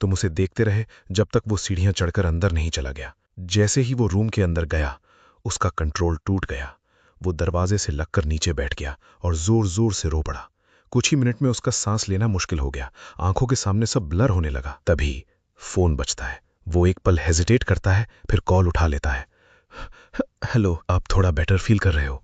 तुम उसे देखते रहे जब तक वो सीढ़ियां चढ़कर अंदर नहीं चला गया। जैसे ही वो रूम के अंदर गया, उसका कंट्रोल टूट गया। वो दरवाजे से लगकर नीचे बैठ गया और जोर जोर से रो पड़ा। कुछ ही मिनट में उसका सांस लेना मुश्किल हो गया, आंखों के सामने सब ब्लर होने लगा। तभी फोन बजता है। वो एक पल हेजिटेट करता है, फिर कॉल उठा लेता है। हेलो, आप थोड़ा बेटर फील कर रहे हो?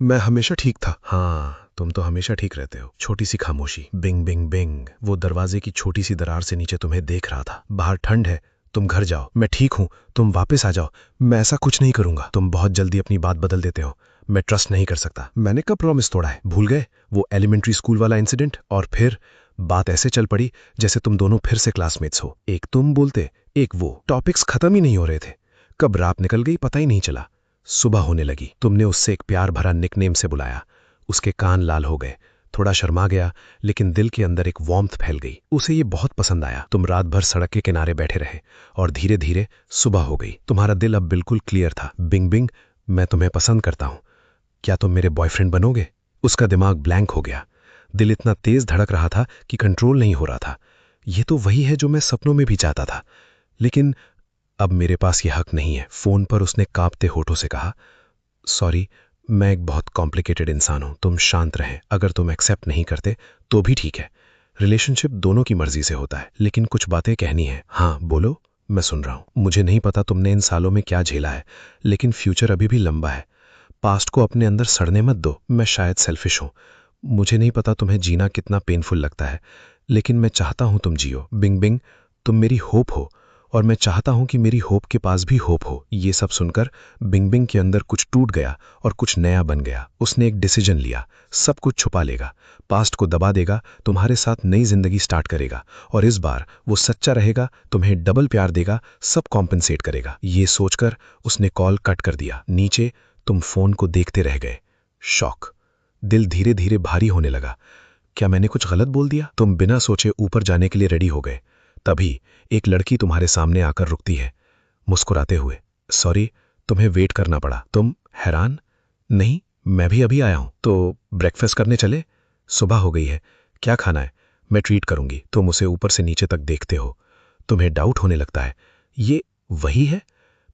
मैं हमेशा ठीक था। हाँ, तुम तो हमेशा ठीक रहते हो। छोटी सी खामोशी। Bing bing bing. वो दरवाजे की छोटी सी दरार से नीचे तुम्हें देख रहा था। बाहर ठंड है, तुम घर जाओ। मैं ठीक हूं, तुम वापस आ जाओ। मैं ऐसा कुछ नहीं करूंगा। तुम बहुत जल्दी अपनी बात बदल देते हो, मैं ट्रस्ट नहीं कर सकता। मैंने कब प्रॉमिस तोड़ा है? भूल गए वो एलिमेंट्री स्कूल वाला इंसिडेंट? और फिर बात ऐसे चल पड़ी जैसे तुम दोनों फिर से क्लासमेट्स हो। एक तुम बोलते, एक वो। टॉपिक्स खत्म ही नहीं हो रहे थे। कब रात निकल गई पता ही नहीं चला। सुबह होने लगी। तुमने उससे एक प्यार भरा निकनेम से बुलाया। उसके कान लाल हो गए, थोड़ा शर्मा गया, लेकिन दिल के अंदर एक वार्मथ फैल गई। उसे ये बहुत पसंद आया। तुम रात भर सड़क के किनारे बैठे रहे और धीरे धीरे सुबह हो गई। तुम्हारा दिल अब बिल्कुल क्लियर था। बिंग बिंग, मैं तुम्हें पसंद करता हूं, क्या तुम मेरे बॉयफ्रेंड बनोगे? उसका दिमाग ब्लैंक हो गया। दिल इतना तेज धड़क रहा था कि कंट्रोल नहीं हो रहा था। ये तो वही है जो मैं सपनों में भी चाहता था, लेकिन अब मेरे पास ये हक नहीं है। फोन पर उसने कांपते होठों से कहा, सॉरी, मैं एक बहुत कॉम्प्लिकेटेड इंसान हूं, तुम शांत रहें। अगर तुम एक्सेप्ट नहीं करते तो भी ठीक है। रिलेशनशिप दोनों की मर्जी से होता है, लेकिन कुछ बातें कहनी है। हाँ बोलो, मैं सुन रहा हूं। मुझे नहीं पता तुमने इन सालों में क्या झेला है, लेकिन फ्यूचर अभी भी लंबा है। पास्ट को अपने अंदर सड़ने मत दो। मैं शायद सेल्फिश हूं, मुझे नहीं पता तुम्हें जीना कितना पेनफुल लगता है, लेकिन मैं चाहता हूं तुम जियो। बिंग बिंग, तुम मेरी होप हो और मैं चाहता हूं कि मेरी होप के पास भी होप हो। ये सब सुनकर बिंग बिंग के अंदर कुछ टूट गया और कुछ नया बन गया। उसने एक डिसीजन लिया, सब कुछ छुपा लेगा, पास्ट को दबा देगा, तुम्हारे साथ नई जिंदगी स्टार्ट करेगा, और इस बार वो सच्चा रहेगा, तुम्हें डबल प्यार देगा, सब कॉम्पेंसेट करेगा। ये सोचकर उसने कॉल कट कर दिया। नीचे तुम फोन को देखते रह गए, शॉक। दिल धीरे धीरे भारी होने लगा। क्या मैंने कुछ गलत बोल दिया? तुम बिना सोचे ऊपर जाने के लिए रेडी हो गए। तभी एक लड़की तुम्हारे सामने आकर रुकती है, मुस्कुराते हुए। सॉरी, तुम्हें वेट करना पड़ा। तुम हैरान? नहीं, मैं भी अभी आया हूं। तो ब्रेकफास्ट करने चले? सुबह हो गई है, क्या खाना है? मैं ट्रीट करूंगी। तुम उसे ऊपर से नीचे तक देखते हो, तुम्हें डाउट होने लगता है। ये वही है?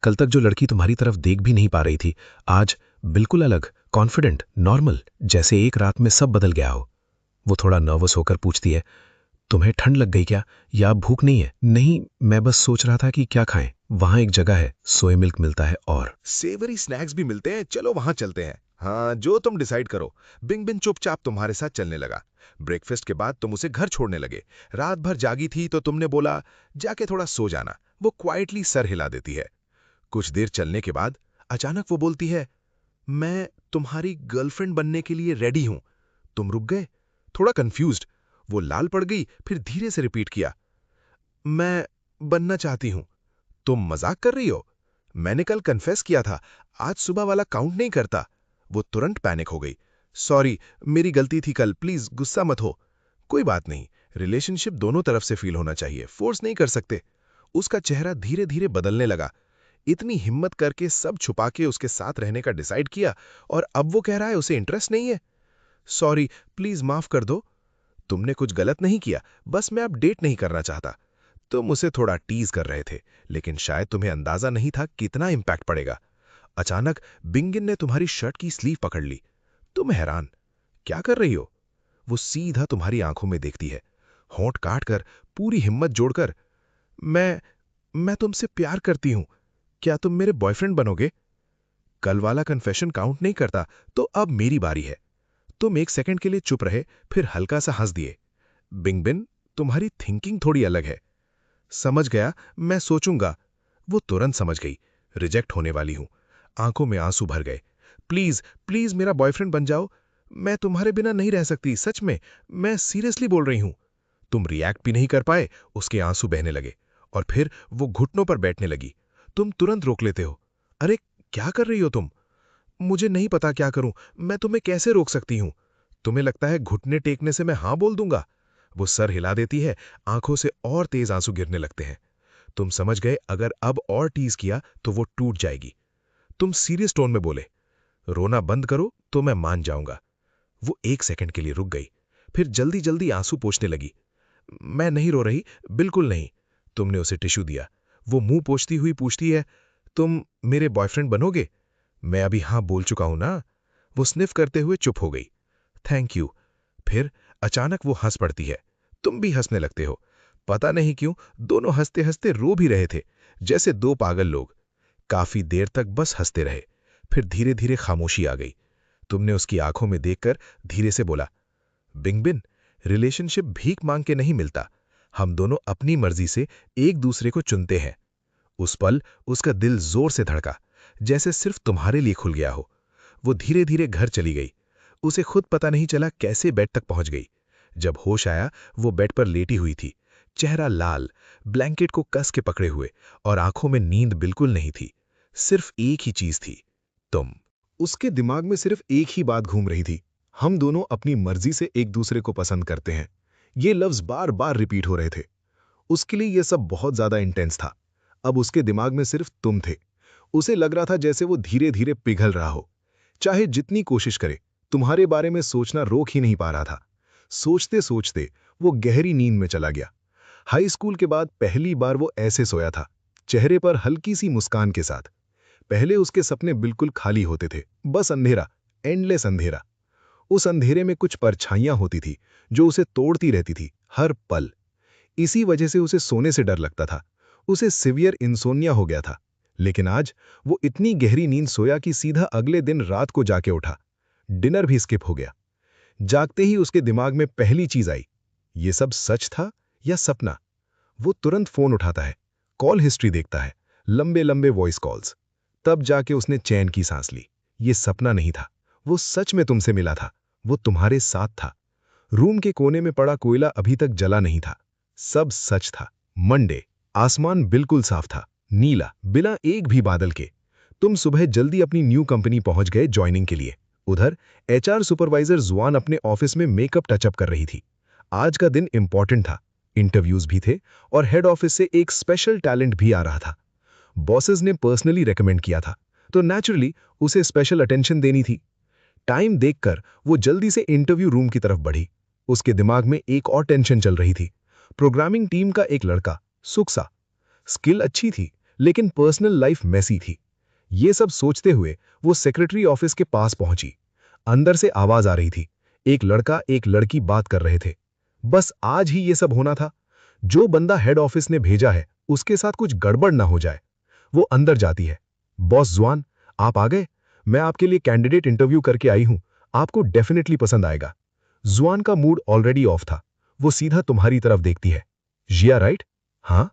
कल तक जो लड़की तुम्हारी तरफ देख भी नहीं पा रही थी, आज बिल्कुल अलग, कॉन्फिडेंट, नॉर्मल, जैसे एक रात में सब बदल गया हो। वो थोड़ा नर्वस होकर पूछती है, तुम्हें ठंड लग गई क्या, या भूख नहीं है? नहीं, मैं बस सोच रहा था कि क्या खाएं। वहां एक जगह है, सोया मिल्क मिलता है और सेवरी स्नैक्स भी मिलते हैं, चलो वहां चलते हैं। हाँ, जो तुम डिसाइड करो। बिंग बिन चुपचाप तुम्हारे साथ चलने लगा। ब्रेकफास्ट के बाद तुम उसे घर छोड़ने लगे। रात भर जागी थी तो तुमने बोला, जाके थोड़ा सो जाना। वो क्वाइटली सर हिला देती है। कुछ देर चलने के बाद अचानक वो बोलती है, मैं तुम्हारी गर्लफ्रेंड बनने के लिए रेडी हूं। तुम रुक गए, थोड़ा कंफ्यूज्ड। वो लाल पड़ गई, फिर धीरे से रिपीट किया, मैं बनना चाहती हूं। तुम मजाक कर रही हो? मैंने कल कन्फेस किया था, आज सुबह वाला काउंट नहीं करता। वो तुरंत पैनिक हो गई। सॉरी, मेरी गलती थी कल, प्लीज गुस्सा मत हो। कोई बात नहीं, रिलेशनशिप दोनों तरफ से फील होना चाहिए, फोर्स नहीं कर सकते। उसका चेहरा धीरे धीरे बदलने लगा। इतनी हिम्मत करके सब छुपा के उसके साथ रहने का डिसाइड किया, और अब वो कह रहा है उसे इंटरेस्ट नहीं है। सॉरी, प्लीज माफ कर दो। तुमने कुछ गलत नहीं किया, बस मैं अब डेट नहीं करना चाहता। तुम उसे थोड़ा टीज कर रहे थे, लेकिन शायद तुम्हें अंदाजा नहीं था कितना इंपैक्ट पड़ेगा। अचानक बिंगिन ने तुम्हारी शर्ट की स्लीव पकड़ ली। तुम हैरान, क्या कर रही हो? वो सीधा तुम्हारी आंखों में देखती है, होंठ काट कर, पूरी हिम्मत जोड़कर, मैं तुमसे प्यार करती हूं, क्या तुम मेरे बॉयफ्रेंड बनोगे? कल वाला कन्फेशन काउंट नहीं करता, तो अब मेरी बारी है। तुम एक सेकंड के लिए चुप रहे, फिर हल्का सा हंस दिए। बिंगबिन, तुम्हारी थिंकिंग थोड़ी अलग है। समझ गया, मैं सोचूंगा। वो तुरंत समझ गई, रिजेक्ट होने वाली हूं। आंखों में आंसू भर गए। प्लीज प्लीज मेरा बॉयफ्रेंड बन जाओ, मैं तुम्हारे बिना नहीं रह सकती, सच में, मैं सीरियसली बोल रही हूं। तुम रिएक्ट भी नहीं कर पाए, उसके आंसू बहने लगे, और फिर वो घुटनों पर बैठने लगी। तुम तुरंत रोक लेते हो। अरे, क्या कर रही हो तुम? मुझे नहीं पता क्या करूं, मैं तुम्हें कैसे रोक सकती हूं? तुम्हें लगता है घुटने टेकने से मैं हां बोल दूंगा? वो सर हिला देती है, आंखों से और तेज आंसू गिरने लगते हैं। तुम समझ गए, अगर अब और टीज किया तो वो टूट जाएगी। तुम सीरियस टोन में बोले, रोना बंद करो तो मैं मान जाऊंगा। वो एक सेकंड के लिए रुक गई, फिर जल्दी जल्दी आंसू पोंछने लगी। मैं नहीं रो रही, बिल्कुल नहीं। तुमने उसे टिश्यू दिया। वो मुंह पोंछती हुई पूछती है, तुम मेरे बॉयफ्रेंड बनोगे? मैं अभी हां बोल चुका हूं ना। वो स्निफ करते हुए चुप हो गई। Thank you. फिर अचानक वो हंस पड़ती है। तुम भी हंसने लगते हो। पता नहीं क्यों, दोनों हंसते हंसते रो भी रहे थे, जैसे दो पागल लोग। काफी देर तक बस हंसते रहे, फिर धीरे धीरे खामोशी आ गई। तुमने उसकी आंखों में देखकर धीरे से बोला, बिंगबिन, रिलेशनशिप भीख मांग के नहीं मिलता, हम दोनों अपनी मर्जी से एक दूसरे को चुनते हैं। उस पल उसका दिल जोर से धड़का, जैसे सिर्फ तुम्हारे लिए खुल गया हो। वो धीरे धीरे घर चली गई। उसे खुद पता नहीं चला कैसे बेड तक पहुंच गई। जब होश आया, वो बेड पर लेटी हुई थी, चेहरा लाल, ब्लैंकेट को कस के पकड़े हुए, और आंखों में नींद बिल्कुल नहीं थी। सिर्फ एक ही चीज थी, तुम। उसके दिमाग में सिर्फ एक ही बात घूम रही थी, हम दोनों अपनी मर्जी से एक दूसरे को पसंद करते हैं। ये लफ्ज बार बार रिपीट हो रहे थे। उसके लिए यह सब बहुत ज्यादा इंटेंस था। अब उसके दिमाग में सिर्फ तुम थे। उसे लग रहा था जैसे वो धीरे धीरे पिघल रहा हो। चाहे जितनी कोशिश करे, तुम्हारे बारे में सोचना रोक ही नहीं पा रहा था। सोचते सोचते वो गहरी नींद में चला गया। हाई स्कूल के बाद पहली बार वो ऐसे सोया था, चेहरे पर हल्की सी मुस्कान के साथ। पहले उसके सपने बिल्कुल खाली होते थे, बस अंधेरा, एंडलेस अंधेरा। उस अंधेरे में कुछ परछाइयां होती थी जो उसे तोड़ती रहती थी हर पल। इसी वजह से उसे सोने से डर लगता था। उसे सिवियर इंसोनिया हो गया था। लेकिन आज वो इतनी गहरी नींद सोया कि सीधा अगले दिन रात को जाके उठा। डिनर भी स्किप हो गया। जागते ही उसके दिमाग में पहली चीज आई, ये सब सच था या सपना। वो तुरंत फोन उठाता है, कॉल हिस्ट्री देखता है, लंबे लंबे वॉइस कॉल्स। तब जाके उसने चैन की सांस ली। ये सपना नहीं था, वो सच में तुमसे मिला था, वो तुम्हारे साथ था। रूम के कोने में पड़ा कोयला अभी तक जला नहीं था। सब सच था। मंडे, आसमान बिल्कुल साफ था, नीला, बिना एक भी बादल के। तुम सुबह जल्दी अपनी न्यू कंपनी पहुंच गए ज्वाइनिंग के लिए। उधर एचआर सुपरवाइजर जुआन अपने ऑफिस में मेकअप टचअप कर रही थी। आज का दिन इंपॉर्टेंट था, इंटरव्यूज भी थे और हेड ऑफिस से एक स्पेशल टैलेंट भी आ रहा था। बॉसेस ने पर्सनली रेकमेंड किया था, तो नेचुरली उसे स्पेशल अटेंशन देनी थी। टाइम देखकर वो जल्दी से इंटरव्यू रूम की तरफ बढ़ी। उसके दिमाग में एक और टेंशन चल रही थी। प्रोग्रामिंग टीम का एक लड़का, सुक्सा। स्किल अच्छी थी, लेकिन पर्सनल लाइफ मैसी थी। ये सब सोचते हुए वो सेक्रेटरी ऑफिस के पास पहुंची। अंदर से आवाज आ रही थी, एक लड़का एक लड़की बात कर रहे थे। बस आज ही ये सब होना था। जो बंदा हेड ऑफिस ने भेजा है, उसके साथ कुछ गड़बड़ ना हो जाए। वो अंदर जाती है। बॉस जुआन, आप आ गए? मैं आपके लिए कैंडिडेट इंटरव्यू करके आई हूं, आपको डेफिनेटली पसंद आएगा। जुआन का मूड ऑलरेडी ऑफ था। वो सीधा तुम्हारी तरफ देखती है। जिया राइट? हाँ,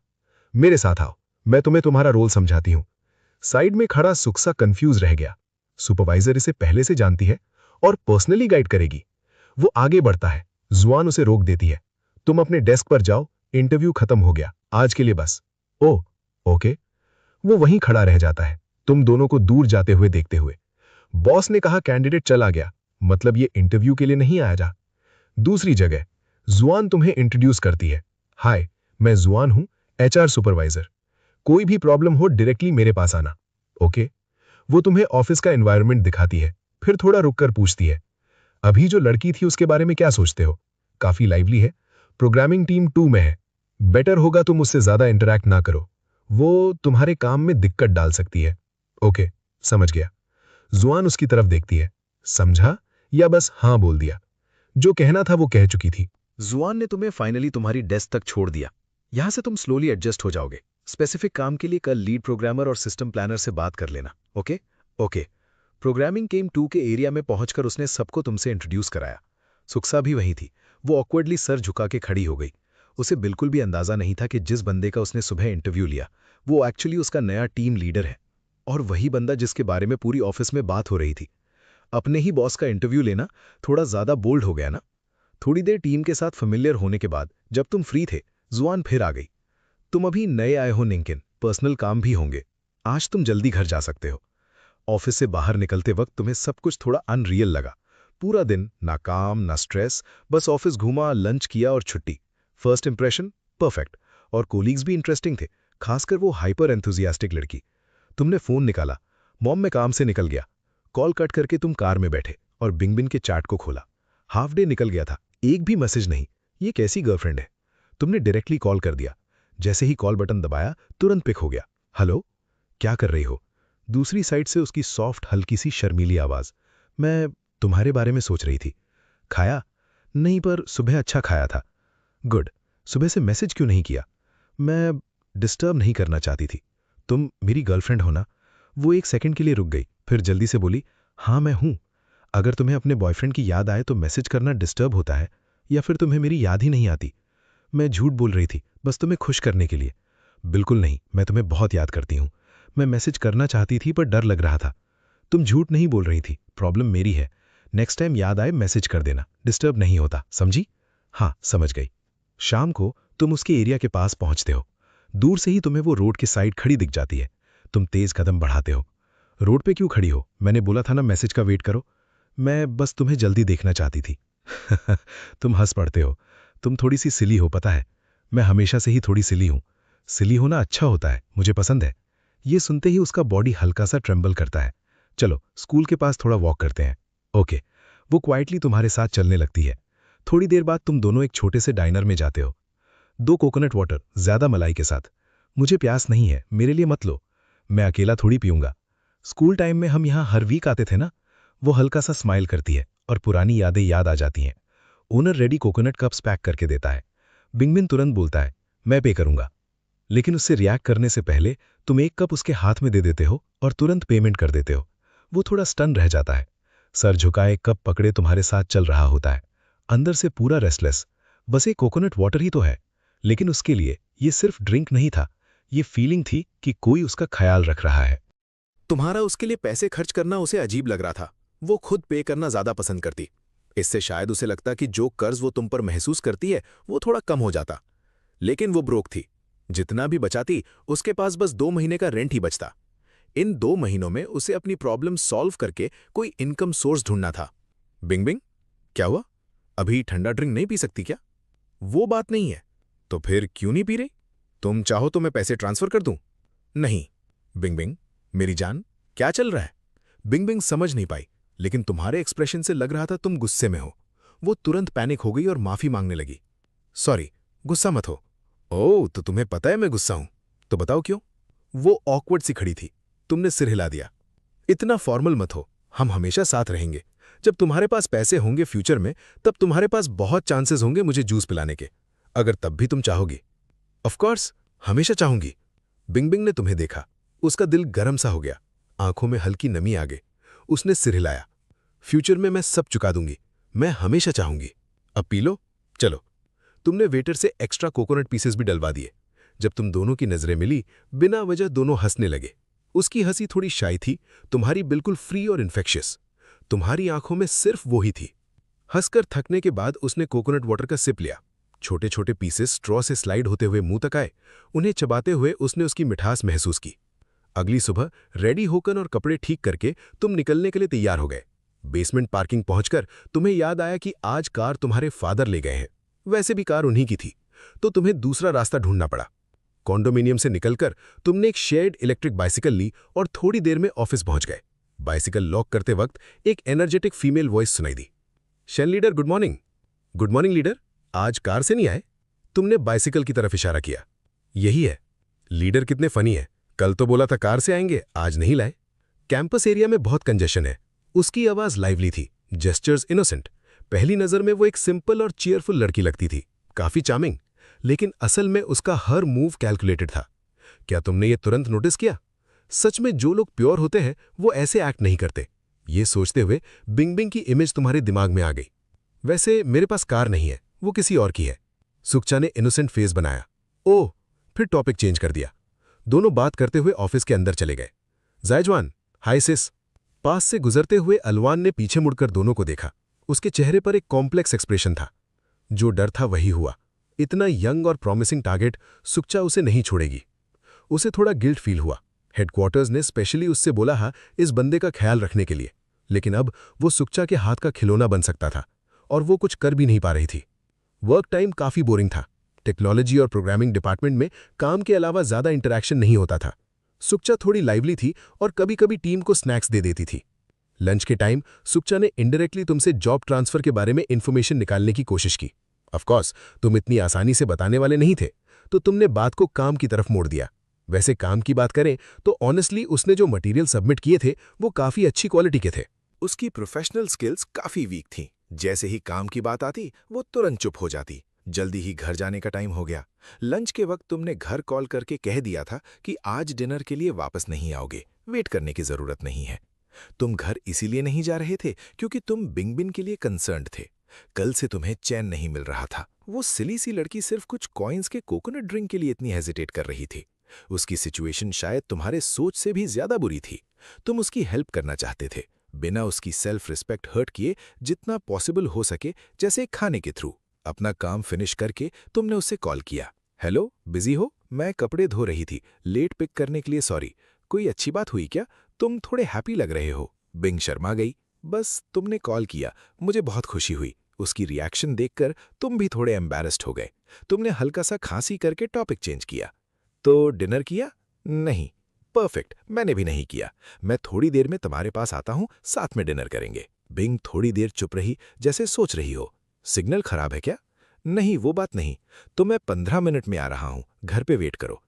मेरे साथ आओ, मैं तुम्हें तुम्हारा रोल समझाती हूं। साइड में खड़ा सुक्सा कंफ्यूज रह गया। सुपरवाइजर इसे पहले से जानती है और पर्सनली गाइड करेगी। वो आगे बढ़ता है। जुआन उसे रोक देती है। तुम अपने डेस्क पर जाओ, इंटरव्यू खत्म हो गया, आज के लिए बस। ओह, ओके। वो वहीं खड़ा रह जाता है, तुम दोनों को दूर जाते हुए देखते हुए। बॉस ने कहा कैंडिडेट चला गया, मतलब ये इंटरव्यू के लिए नहीं आया जा। दूसरी जगह जुआन तुम्हें इंट्रोड्यूस करती है। हाय, मैं जुआन हूं, एचआर सुपरवाइजर। कोई भी प्रॉब्लम हो डायरेक्टली मेरे पास आना। ओके। वो तुम्हें ऑफिस का एनवायरनमेंट दिखाती है, फिर थोड़ा रुककर पूछती है, अभी जो लड़की थी उसके बारे में क्या सोचते हो? काफी लाइवली है, प्रोग्रामिंग टीम 2 में है। बेटर होगा तुम उससे ज्यादा इंटरैक्ट ना करो, वो तुम्हारे काम में दिक्कत डाल सकती है। ओके, समझ गया। जुआन उसकी तरफ देखती है। समझा या बस हाँ बोल दिया? जो कहना था वो कह चुकी थी। जुआन ने तुम्हें फाइनली तुम्हारी डेस्क तक छोड़ दिया। यहां से तुम स्लोली एडजस्ट हो जाओगे। स्पेसिफिक काम के लिए कल लीड प्रोग्रामर और सिस्टम प्लानर से बात कर लेना। ओके? ओके। प्रोग्रामिंग टीम 2 के एरिया में पहुंचकर उसने सबको तुमसे इंट्रोड्यूस कराया। सुक्सा भी वहीं थी। वो ऑकवर्डली सर झुका के खड़ी हो गई। उसे बिल्कुल भी अंदाजा नहीं था कि जिस बंदे का उसने सुबह इंटरव्यू लिया, वो एक्चुअली उसका नया टीम लीडर है। और वही बंदा जिसके बारे में पूरी ऑफिस में बात हो रही थी। अपने ही बॉस का इंटरव्यू लेना थोड़ा ज्यादा बोल्ड हो गया ना? थोड़ी देर टीम के साथ फेमिलियर होने के बाद जब तुम फ्री थे, जुआन फिर आ गई। तुम अभी नए आए हो निंकिन, पर्सनल काम भी होंगे। आज तुम जल्दी घर जा सकते हो। ऑफिस से बाहर निकलते वक्त तुम्हें सब कुछ थोड़ा अनरियल लगा। पूरा दिन ना काम ना स्ट्रेस, बस ऑफिस घूमा, लंच किया और छुट्टी। First impression perfect. और कोलीग्स भी इंटरेस्टिंग थे, खासकर वो हाइपर एंथुजियास्टिक लड़की। तुमने फोन निकाला, मॉम मैं काम से निकल गया। कॉल कट करके तुम कार में बैठे और बिंगबिन के चैट को खोला। हाफ डे निकल गया था, एक भी मैसेज नहीं। ये कैसी गर्लफ्रेंड है? तुमने डायरेक्टली कॉल कर दिया। जैसे ही कॉल बटन दबाया, तुरंत पिक हो गया। हेलो, क्या कर रही हो? दूसरी साइड से उसकी सॉफ्ट हल्की सी शर्मीली आवाज। मैं तुम्हारे बारे में सोच रही थी। खाया? नहीं, पर सुबह अच्छा खाया था। गुड। सुबह से मैसेज क्यों नहीं किया? मैं डिस्टर्ब नहीं करना चाहती थी। तुम मेरी गर्लफ्रेंड हो ना? वो एक सेकंड के लिए रुक गई, फिर जल्दी से बोली, हाँ मैं हूं। अगर तुम्हें अपने बॉयफ्रेंड की याद आए तो मैसेज करना डिस्टर्ब होता है, या फिर तुम्हें मेरी याद ही नहीं आती? मैं झूठ बोल रही थी, बस तुम्हें खुश करने के लिए। बिल्कुल नहीं, मैं तुम्हें बहुत याद करती हूँ। मैं मैसेज करना चाहती थी पर डर लग रहा था। तुम झूठ नहीं बोल रही थी, प्रॉब्लम मेरी है। नेक्स्ट टाइम याद आए मैसेज कर देना, डिस्टर्ब नहीं होता, समझी? हाँ, समझ गई। शाम को तुम उसके एरिया के पास पहुंचते हो। दूर से ही तुम्हें वो रोड के साइड खड़ी दिख जाती है। तुम तेज कदम बढ़ाते हो। रोड पे क्यों खड़ी हो? मैंने बोला था ना मैसेज का वेट करो। मैं बस तुम्हें जल्दी देखना चाहती थी। तुम हंस पड़ते हो। तुम थोड़ी सी सिली हो, पता है। मैं हमेशा से ही थोड़ी सिली हूं। सिली होना अच्छा होता है, मुझे पसंद है। ये सुनते ही उसका बॉडी हल्का सा ट्रेम्बल करता है। चलो स्कूल के पास थोड़ा वॉक करते हैं। ओके। वो क्वाइटली तुम्हारे साथ चलने लगती है। थोड़ी देर बाद तुम दोनों एक छोटे से डाइनर में जाते हो। 2 कोकोनट वाटर, ज्यादा मलाई के साथ। मुझे प्यास नहीं है, मेरे लिए मत लो, मैं अकेला थोड़ी पीऊंगा। स्कूल टाइम में हम यहाँ हर वीक आते थे ना। वो हल्का सा स्माइल करती है और पुरानी यादें याद आ जाती हैं। Owner ready coconut cups pack करके देता है। बिंगबिन तुरंत बोलता है, मैं पे करूंगा। लेकिन उससे रिएक्ट करने से पहले तुम एक कप उसके हाथ में दे देते हो और तुरंत पेमेंट कर देते हो। वो थोड़ा स्टन रह जाता है। सर झुकाए कप पकड़े तुम्हारे साथ चल रहा होता है, अंदर से पूरा रेस्टलेस। बस एक कोकोनट वाटर ही तो है, लेकिन उसके लिए ये सिर्फ ड्रिंक नहीं था, ये फीलिंग थी कि कोई उसका ख्याल रख रहा है। तुम्हारा उसके लिए पैसे खर्च करना उसे अजीब लग रहा था। वो खुद पे करना ज्यादा पसंद करती। इससे शायद उसे लगता कि जो कर्ज वो तुम पर महसूस करती है वो थोड़ा कम हो जाता। लेकिन वो ब्रोक थी। जितना भी बचाती उसके पास बस 2 महीने का रेंट ही बचता। इन 2 महीनों में उसे अपनी प्रॉब्लम सॉल्व करके कोई इनकम सोर्स ढूंढना था। बिंग बिंग, क्या हुआ? अभी ठंडा ड्रिंक नहीं पी सकती क्या? वो बात नहीं है। तो फिर क्यों नहीं पी रही? तुम चाहो तो मैं पैसे ट्रांसफर कर दूं? नहीं। बिंग बिंग, मेरी जान, क्या चल रहा है? बिंग बिंग समझ नहीं पाई, लेकिन तुम्हारे एक्सप्रेशन से लग रहा था तुम गुस्से में हो। वो तुरंत पैनिक हो गई और माफी मांगने लगी। सॉरी, गुस्सा मत हो। ओह, तो तुम्हें पता है मैं गुस्सा हूं? तो बताओ क्यों? वो ऑकवर्ड सी खड़ी थी। तुमने सिर हिला दिया। इतना फॉर्मल मत हो, हम हमेशा साथ रहेंगे। जब तुम्हारे पास पैसे होंगे फ्यूचर में, तब तुम्हारे पास बहुत चांसेस होंगे मुझे जूस पिलाने के, अगर तब भी तुम चाहोगी। ऑफ कोर्स, हमेशा चाहूंगी। बिंग बिंग ने तुम्हें देखा। उसका दिल गर्म सा हो गया, आंखों में हल्की नमी आ गई। उसने सिर हिलाया। फ्यूचर में मैं सब चुका दूंगी, मैं हमेशा चाहूंगी। अब पी लो, चलो। तुमने वेटर से एक्स्ट्रा कोकोनट पीसेस भी डलवा दिए। जब तुम दोनों की नजरें मिली, बिना वजह दोनों हंसने लगे। उसकी हंसी थोड़ी शाई थी, तुम्हारी बिल्कुल फ्री और इन्फेक्शियस। तुम्हारी आंखों में सिर्फ वो ही थी। हंसकर थकने के बाद उसने कोकोनट वाटर का सिप लिया। छोटे छोटे पीसेस स्ट्रॉ से स्लाइड होते हुए मुंह तक आए। उन्हें चबाते हुए उसने उसकी मिठास महसूस की। अगली सुबह रेडी होकर और कपड़े ठीक करके तुम निकलने के लिए तैयार हो गए। बेसमेंट पार्किंग पहुंचकर तुम्हें याद आया कि आज कार तुम्हारे फादर ले गए हैं। वैसे भी कार उन्हीं की थी, तो तुम्हें दूसरा रास्ता ढूंढना पड़ा। कॉन्डोमिनियम से निकलकर तुमने एक शेयर्ड इलेक्ट्रिक बाइसिकल ली और थोड़ी देर में ऑफिस पहुंच गए। बाइसिकल लॉक करते वक्त एक एनर्जेटिक फीमेल वॉइस सुनाई दी। Shen leader, good morning. Good morning leader, आज कार से नहीं आए? तुमने बाइसिकल की तरफ इशारा किया। यही है। लीडर कितने फनी है, कल तो बोला था कार से आएंगे, आज नहीं लाए। कैंपस एरिया में बहुत कंजेशन है। उसकी आवाज लाइवली थी, जेस्चर्स इनोसेंट। पहली नजर में वो एक सिंपल और चीयरफुल लड़की लगती थी, काफी चार्मिंग। लेकिन असल में उसका हर मूव कैलकुलेटेड था। क्या तुमने ये तुरंत नोटिस किया? सच में जो लोग प्योर होते हैं वो ऐसे एक्ट नहीं करते। ये सोचते हुए बिंग बिंग की इमेज तुम्हारे दिमाग में आ गई। वैसे मेरे पास कार नहीं है, वो किसी और की है। सुकचा ने इनोसेंट फेस बनाया। ओह, फिर टॉपिक चेंज कर दिया। दोनों बात करते हुए ऑफिस के अंदर चले गए। जायजवान, हाय सिस। पास से गुजरते हुए अलवान ने पीछे मुड़कर दोनों को देखा। उसके चेहरे पर एक कॉम्प्लेक्स एक्सप्रेशन था। जो डर था वही हुआ। इतना यंग और प्रॉमिसिंग टारगेट, सुकचा उसे नहीं छोड़ेगी। उसे थोड़ा गिल्ट फील हुआ। हेडक्वार्टर्स ने स्पेशली उससे बोला है इस बंदे का ख्याल रखने के लिए, लेकिन अब वो सुकचा के हाथ का खिलौना बन सकता था और वो कुछ कर भी नहीं पा रही थी। वर्क टाइम काफी बोरिंग था। टेक्नोलॉजी और प्रोग्रामिंग डिपार्टमेंट में काम के अलावा ज्यादा इंटरैक्शन नहीं होता था। सुकचा थोड़ी लाइवली थी और कभी कभी टीम को स्नैक्स दे देती थी। लंच के टाइम सुकचा ने इनडायरेक्टली तुमसे जॉब ट्रांसफर के बारे में इंफॉर्मेशन निकालने की कोशिश की। ऑफकोर्स तुम इतनी आसानी से बताने वाले नहीं थे, तो तुमने बात को काम की तरफ मोड़ दिया। वैसे काम की बात करें तो ऑनेस्टली उसने जो मटेरियल सबमिट किए थे वो काफी अच्छी क्वालिटी के थे। उसकी प्रोफेशनल स्किल्स काफी वीक थीं। जैसे ही काम की बात आती वो तुरंत चुप हो जाती। जल्दी ही घर जाने का टाइम हो गया। लंच के वक्त तुमने घर कॉल करके कह दिया था कि आज डिनर के लिए वापस नहीं आओगे, वेट करने की जरूरत नहीं है। तुम घर इसीलिए नहीं जा रहे थे क्योंकि तुम बिंग बिंग के लिए कंसर्न्ड थे। कल से तुम्हें चैन नहीं मिल रहा था। वो सिली सी लड़की सिर्फ कुछ कॉइन्स के कोकोनट ड्रिंक के लिए इतनी हेजिटेट कर रही थी। उसकी सिचुएशन शायद तुम्हारे सोच से भी ज्यादा बुरी थी। तुम उसकी हेल्प करना चाहते थे, बिना उसकी सेल्फ रिस्पेक्ट हर्ट किए, जितना पॉसिबल हो सके, जैसे खाने के थ्रू। अपना काम फिनिश करके तुमने उससे कॉल किया। हेलो, बिजी हो? मैं कपड़े धो रही थी, लेट पिक करने के लिए सॉरी। कोई अच्छी बात हुई क्या? तुम थोड़े हैप्पी लग रहे हो। बिंग शर्मा गई। बस तुमने कॉल किया, मुझे बहुत खुशी हुई। उसकी रिएक्शन देखकर तुम भी थोड़े एम्बैरेस्ड हो गए। तुमने हल्का सा खांसी करके टॉपिक चेंज किया। तो डिनर किया? नहीं, परफेक्ट, मैंने भी नहीं किया। मैं थोड़ी देर में तुम्हारे पास आता हूँ, साथ में डिनर करेंगे। बिंग थोड़ी देर चुप रही, जैसे सोच रही हो। सिग्नल खराब है क्या? नहीं, वो बात नहीं। तो मैं 15 मिनट में आ रहा हूँ, घर पे वेट करो।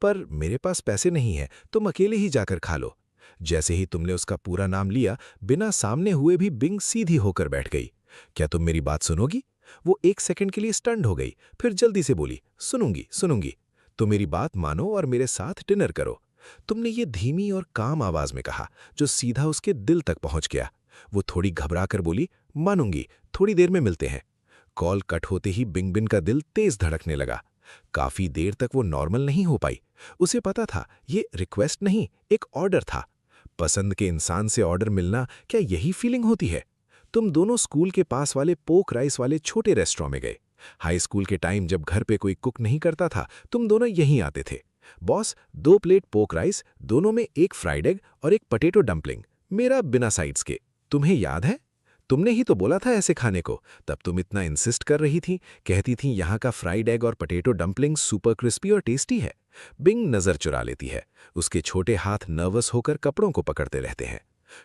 पर मेरे पास पैसे नहीं है, तुम अकेले ही जाकर खा लो। जैसे ही तुमने उसका पूरा नाम लिया, बिना सामने हुए भी बिंग सीधी होकर बैठ गई। क्या तुम मेरी बात सुनोगी? वो 1 सेकंड के लिए स्टन्ड हो गई, फिर जल्दी से बोली, सुनूंगी सुनूंगी। तो मेरी बात मानो और मेरे साथ डिनर करो। तुमने ये धीमी और काम आवाज में कहा, जो सीधा उसके दिल तक पहुंच गया। वो थोड़ी घबरा कर बोली, मानूंगी, थोड़ी देर में मिलते हैं। कॉल कट होते ही बिंगबिन का दिल तेज धड़कने लगा। काफी देर तक वो नॉर्मल नहीं हो पाई। उसे पता था ये रिक्वेस्ट नहीं, एक ऑर्डर था। पसंद के इंसान से ऑर्डर मिलना, क्या यही फीलिंग होती है? तुम दोनों स्कूल के पास वाले पोक राइस वाले छोटे रेस्टोरेंट में गए। हाई स्कूल के टाइम जब घर पे कोई कुक नहीं करता था, तुम दोनों यहीं आते थे। बॉस, 2 प्लेट पोक राइस, दोनों में एक फ्राइड एग और एक पोटैटो डंपलिंग, मेरा बिना साइड्स के। तुम्हें याद है? तुमने ही तो बोला था ऐसे खाने को। तब तुम इतना इंसिस्ट कर रही थी, कहती थी यहाँ का फ्राइड एग और पोटैटो डंपलिंग सुपर क्रिस्पी और टेस्टी है। बिंग नजर चुरा लेती है। उसके छोटे हाथ नर्वस होकर कपड़ों को पकड़ते रहते हैं।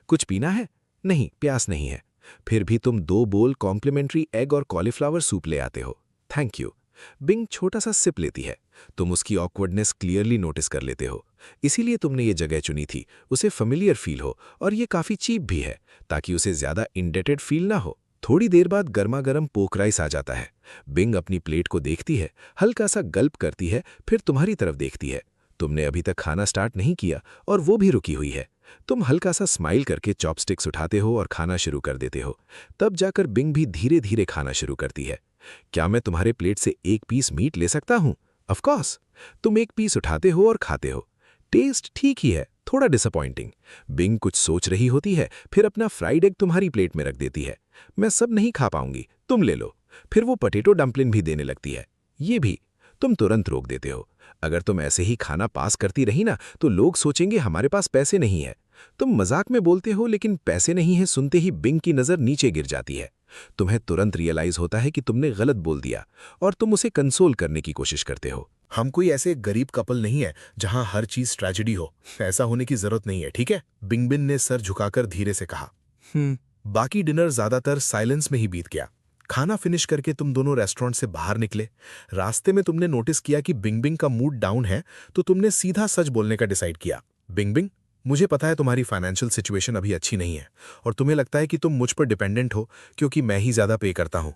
कुछ पीना है? नहीं, प्यास नहीं है। फिर भी तुम 2 बोल कॉम्प्लीमेंट्री एग और कॉलीफ्लावर सूप ले आते हो। Thank you. बिंग छोटा सा सिप लेती है। तुम उसकी ऑकवर्डनेस क्लियरली नोटिस कर लेते हो। इसीलिए तुमने ये जगह चुनी थी, उसे फेमिलियर फील हो, और ये काफी चीप भी है, ताकि उसे ज्यादा इंडेटेड फील ना हो। थोड़ी देर बाद गर्मा गर्म पोक राइस आ जाता है। बिंग अपनी प्लेट को देखती है, हल्का सा गल्प करती है, फिर तुम्हारी तरफ देखती है। तुमने अभी तक खाना स्टार्ट नहीं किया और वो भी रुकी हुई है। तुम हल्का सा स्माइल करके चॉपस्टिक्स उठाते हो और खाना शुरू कर देते हो। तब जाकर बिंग भी धीरे धीरे खाना शुरू करती है। क्या मैं तुम्हारे प्लेट से 1 पीस मीट ले सकता हूँ? Of course. तुम 1 पीस उठाते हो और खाते हो। टेस्ट ठीक ही है, थोड़ा डिसअपॉइंटिंग। बिंग कुछ सोच रही होती है, फिर अपना फ्राइड एग तुम्हारी प्लेट में रख देती है। मैं सब नहीं खा पाऊंगी, तुम ले लो। फिर वो पोटैटो डंपलिंग भी देने लगती है। ये भी। तुम तुरंत रोक देते हो। अगर तुम ऐसे ही खाना पास करती रही ना, तो लोग सोचेंगे हमारे पास पैसे नहीं है। तुम मजाक में बोलते हो, लेकिन पैसे नहीं है सुनते ही बिंग की नजर नीचे गिर जाती है। तुम्हें तुरंत रियलाइज होता है कि तुमने गलत बोल दिया, और तुम उसे कंसोल करने की कोशिश करते हो। हम कोई ऐसे गरीब कपल नहीं है जहां हर चीज ट्रेजेडी हो। ऐसा होने की जरूरत नहीं है, ठीक है? बिंगबिन ने सर झुकाकर धीरे से कहा। बाकी डिनर ज्यादातर साइलेंस में ही बीत गया। खाना फिनिश करके तुम दोनों रेस्टोरेंट से बाहर निकले। रास्ते में तुमने नोटिस किया कि बिंगबिंग का मूड डाउन है, तो तुमने सीधा सच बोलने का डिसाइड किया। बिंगबिंग, मुझे पता है तुम्हारी फाइनेंशियल सिचुएशन अभी अच्छी नहीं है, और तुम्हें लगता है कि तुम मुझ पर डिपेंडेंट हो क्योंकि मैं ही ज्यादा पे करता हूं।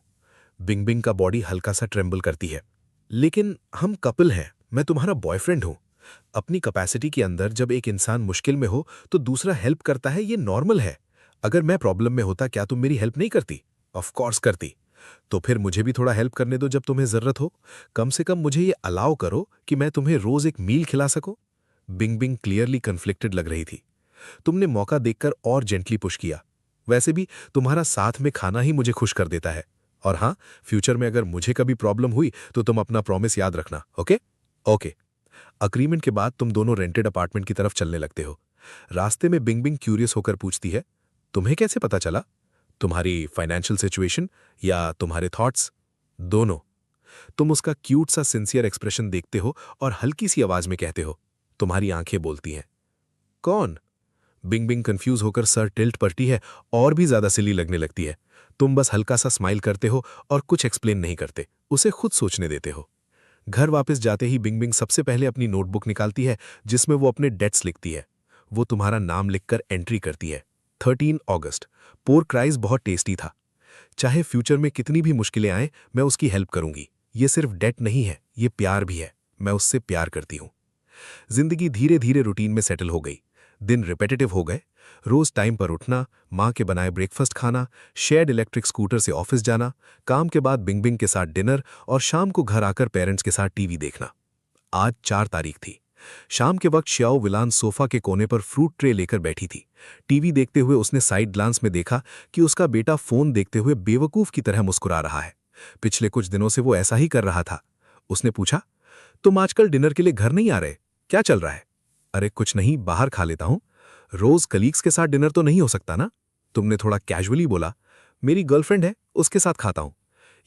बिंगबिंग का बॉडी हल्का सा ट्रेम्बल करती है। लेकिन हम कपल हैं, मैं तुम्हारा बॉयफ्रेंड हूं। अपनी कैपेसिटी के अंदर जब एक इंसान मुश्किल में हो तो दूसरा हेल्प करता है, ये नॉर्मल है। अगर मैं प्रॉब्लम में होता, क्या तुम मेरी हेल्प नहीं करती? ऑफ कोर्स करती। तो फिर मुझे भी थोड़ा हेल्प करने दो जब तुम्हें जरूरत हो। कम से कम मुझे ये अलाउ करो कि मैं तुम्हें रोज एक मील खिला सकूं। बिंगबिंग क्लियरली कन्फ्लिक्टेड लग रही थी। तुमने मौका देखकर और जेंटली पुश किया। वैसे भी तुम्हारा साथ में खाना ही मुझे खुश कर देता है। और हाँ, फ्यूचर में अगर मुझे कभी प्रॉब्लम हुई तो तुम अपना प्रॉमिस याद रखना, ओके? ओके। अग्रीमेंट के बाद तुम दोनों रेंटेड अपार्टमेंट की तरफ चलने लगते हो। रास्ते में बिंगबिंग क्यूरियस होकर पूछती है, तुम्हें कैसे पता चला? तुम्हारी फाइनेंशियल सिचुएशन या तुम्हारे थॉट्स? दोनों। तुम उसका क्यूट सा सिंसियर एक्सप्रेशन देखते हो और हल्की सी आवाज में कहते हो, तुम्हारी आंखें बोलती हैं। कौन? बिंगबिंग कंफ्यूज होकर सर टिल्ट पड़ती है और भी ज्यादा सिली लगने लगती है। तुम बस हल्का सा स्माइल करते हो और कुछ एक्सप्लेन नहीं करते, उसे खुद सोचने देते हो। घर वापस जाते ही बिंगबिंग सबसे पहले अपनी नोटबुक निकालती है, जिसमें वो अपने डेट्स लिखती है। वो तुम्हारा नाम लिखकर एंट्री करती है। 13 अगस्त। पोर्क राइस बहुत टेस्टी था। चाहे फ्यूचर में कितनी भी मुश्किलें आए, मैं उसकी हेल्प करूंगी। ये सिर्फ डेट नहीं है, ये प्यार भी है। मैं उससे प्यार करती हूं। जिंदगी धीरे धीरे रूटीन में सेटल हो गई। दिन रिपेटिटिव हो गए। रोज टाइम पर उठना, माँ के बनाए ब्रेकफास्ट खाना, शेयर्ड इलेक्ट्रिक स्कूटर से ऑफिस जाना, काम के बाद बिंगबिंग के साथ डिनर, और शाम को घर आकर पेरेंट्स के साथ टीवी देखना। आज 4 तारीख थी। शाम के वक्त श्याओ विलान सोफा के कोने पर फ्रूट ट्रे लेकर बैठी थी। टीवी देखते हुए उसने साइड ग्लांस में देखा कि उसका बेटा फोन देखते हुए बेवकूफ की तरह मुस्कुरा रहा है। पिछले कुछ दिनों से वो ऐसा ही कर रहा था। उसने पूछा, तुम आजकल डिनर के लिए घर नहीं आ रहे, क्या चल रहा है? अरे कुछ नहीं, बाहर खा लेता हूं। रोज कलीग्स के साथ डिनर तो नहीं हो सकता ना? तुमने थोड़ा कैजुअली बोला। मेरी गर्लफ्रेंड है, उसके साथ खाता हूं।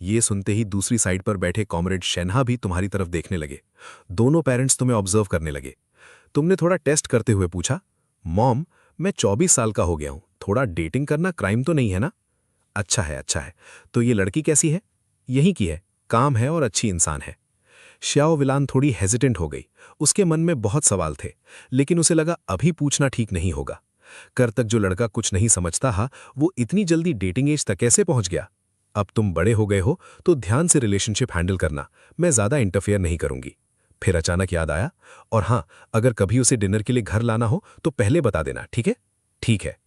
ये सुनते ही दूसरी साइड पर बैठे कॉमरेड शेन्हा भी तुम्हारी तरफ देखने लगे। दोनों पेरेंट्स तुम्हें ऑब्जर्व करने लगे। तुमने थोड़ा टेस्ट करते हुए पूछा, मॉम, मैं 24 साल का हो गया हूं, थोड़ा डेटिंग करना क्राइम तो नहीं है ना? अच्छा है, अच्छा है। तो ये लड़की कैसी है? यहीं की है, काम है और अच्छी इंसान है। श्याओ विलान थोड़ी हेजिटेंट हो गई। उसके मन में बहुत सवाल थे, लेकिन उसे लगा अभी पूछना ठीक नहीं होगा। कर तक जो लड़का कुछ नहीं समझता था, वो इतनी जल्दी डेटिंग एज तक कैसे पहुंच गया? अब तुम बड़े हो गए हो तो ध्यान से रिलेशनशिप हैंडल करना, मैं ज्यादा इंटरफेयर नहीं करूंगी। फिर अचानक याद आया, और हाँ, अगर कभी उसे डिनर के लिए घर लाना हो तो पहले बता देना, ठीक है? ठीक है।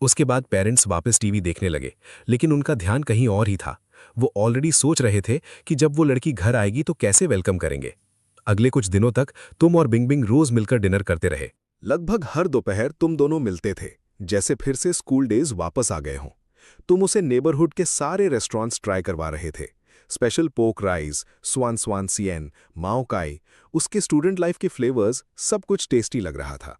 उसके बाद पेरेंट्स वापस टीवी देखने लगे, लेकिन उनका ध्यान कहीं और ही था। वो ऑलरेडी सोच रहे थे कि जब वो लड़की घर आएगी तो कैसे वेलकम करेंगे। अगले कुछ दिनों तक तुम और बिंग रोज मिलकर डिनर करते रहे। लगभग हर दोपहर तुम दोनों मिलते थे, जैसे फिर से स्कूल डेज वापस आ गए हों। तुम उसे नेबरहुड के सारे रेस्टोरेंट्स ट्राई करवा रहे थे। स्पेशल पोक राइस, स्वान स्वान सियन, माओ काई, उसके स्टूडेंट लाइफ के फ्लेवर्स, सब कुछ टेस्टी लग रहा था।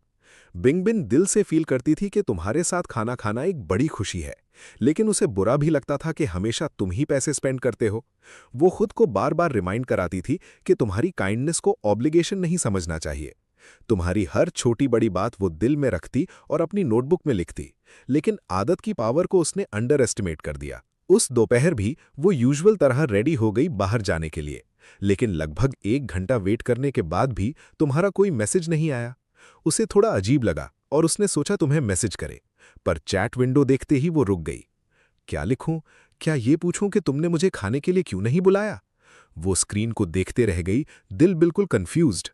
बिंगबिन दिल से फील करती थी कि तुम्हारे साथ खाना खाना एक बड़ी खुशी है, लेकिन उसे बुरा भी लगता था कि हमेशा तुम ही पैसे स्पेंड करते हो। वो खुद को बार बार रिमाइंड कराती थी कि तुम्हारी काइंडनेस को ऑब्लिगेशन नहीं समझना चाहिए। तुम्हारी हर छोटी बड़ी बात वो दिल में रखती और अपनी नोटबुक में लिखती, लेकिन आदत की पावर को उसने अंडर एस्टिमेट कर दिया। उस दोपहर भी वो यूजुअल तरह रेडी हो गई बाहर जाने के लिए, लेकिन लगभग 1 घंटा वेट करने के बाद भी तुम्हारा कोई मैसेज नहीं आया। उसे थोड़ा अजीब लगा और उसने सोचा तुम्हें मैसेज करे, पर चैट विंडो देखते ही वो रुक गई। क्या लिखूं? क्या ये पूछूं कि तुमने मुझे खाने के लिए क्यों नहीं बुलाया? वो स्क्रीन को देखते रह गई, दिल बिल्कुल कंफ्यूज्ड।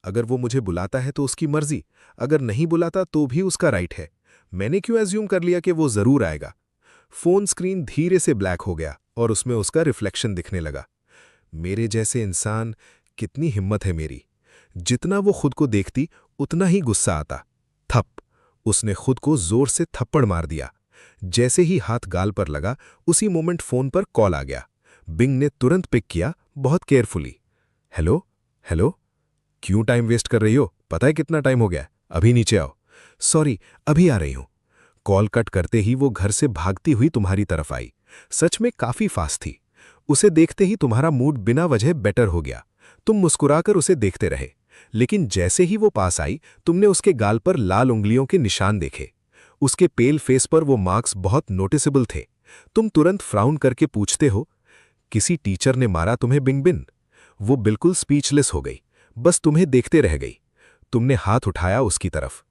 अगर वो मुझे बुलाता है तो उसकी मर्जी, अगर नहीं बुलाता तो भी उसका राइट है। मैंने क्यों एज्यूम कर लिया कि वो जरूर आएगा? फोन स्क्रीन धीरे से ब्लैक हो गया और उसमें उसका रिफ्लेक्शन दिखने लगा। मेरे जैसे इंसान, कितनी हिम्मत है मेरी। जितना वो खुद को देखती उतना ही गुस्सा आता। थप! उसने खुद को जोर से थप्पड़ मार दिया। जैसे ही हाथ गाल पर लगा, उसी मोमेंट फोन पर कॉल आ गया। बिंग ने तुरंत पिक किया, बहुत केयरफुली। हेलो? हेलो? क्यों टाइम वेस्ट कर रही हो? पता है कितना टाइम हो गया? अभी नीचे आओ। सॉरी, अभी आ रही हूं। कॉल कट करते ही वो घर से भागती हुई तुम्हारी तरफ आई। सच में काफी फास्ट थी। उसे देखते ही तुम्हारा मूड बिना वजह बेटर हो गया। तुम मुस्कुराकर उसे देखते रहे, लेकिन जैसे ही वो पास आई, तुमने उसके गाल पर लाल उंगलियों के निशान देखे। उसके पेल फेस पर वो मार्क्स बहुत नोटिसेबल थे। तुम तुरंत फ्राउन करके पूछते हो, किसी टीचर ने मारा तुम्हें बिंगबिन? वो बिल्कुल स्पीचलेस हो गई, बस तुम्हें देखते रह गई। तुमने हाथ उठाया उसकी तरफ।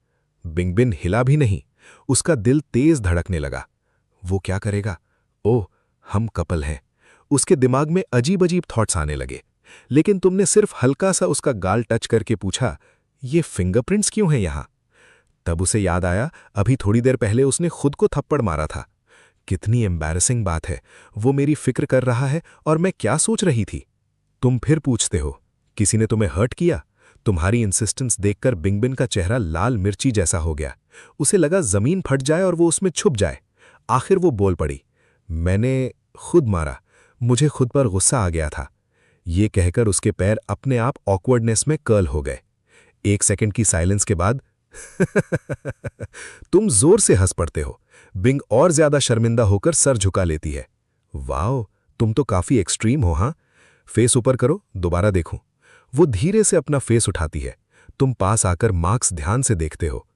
बिंगबिन हिला भी नहीं। उसका दिल तेज धड़कने लगा। वो क्या करेगा? ओह, हम कपल हैं। उसके दिमाग में अजीब अजीब थॉट्स आने लगे, लेकिन तुमने सिर्फ हल्का सा उसका गाल टच करके पूछा, ये फिंगरप्रिंट्स क्यों हैं यहां? तब उसे याद आया, अभी थोड़ी देर पहले उसने खुद को थप्पड़ मारा था। कितनी एम्बैरेसिंग बात है, वो मेरी फिक्र कर रहा है और मैं क्या सोच रही थी? तुम फिर पूछते हो, किसी ने तुम्हें हर्ट किया? तुम्हारी इंसिस्टेंस देखकर बिंगबिन का चेहरा लाल मिर्ची जैसा हो गया। उसे लगा जमीन फट जाए और वो उसमें छुप जाए। आखिर वो बोल पड़ी, मैंने खुद मारा, मुझे खुद पर गुस्सा आ गया था। ये कहकर उसके पैर अपने आप ऑकवर्डनेस में कर्ल हो गए। 1 सेकंड की साइलेंस के बाद तुम जोर से हंस पड़ते हो। बिंग और ज्यादा शर्मिंदा होकर सर झुका लेती है। वाओ, तुम तो काफी एक्सट्रीम हो। हाँ, फेस ऊपर करो, दोबारा देखूं। वो धीरे से अपना फेस उठाती है। तुम पास आकर मार्क्स ध्यान से देखते हो।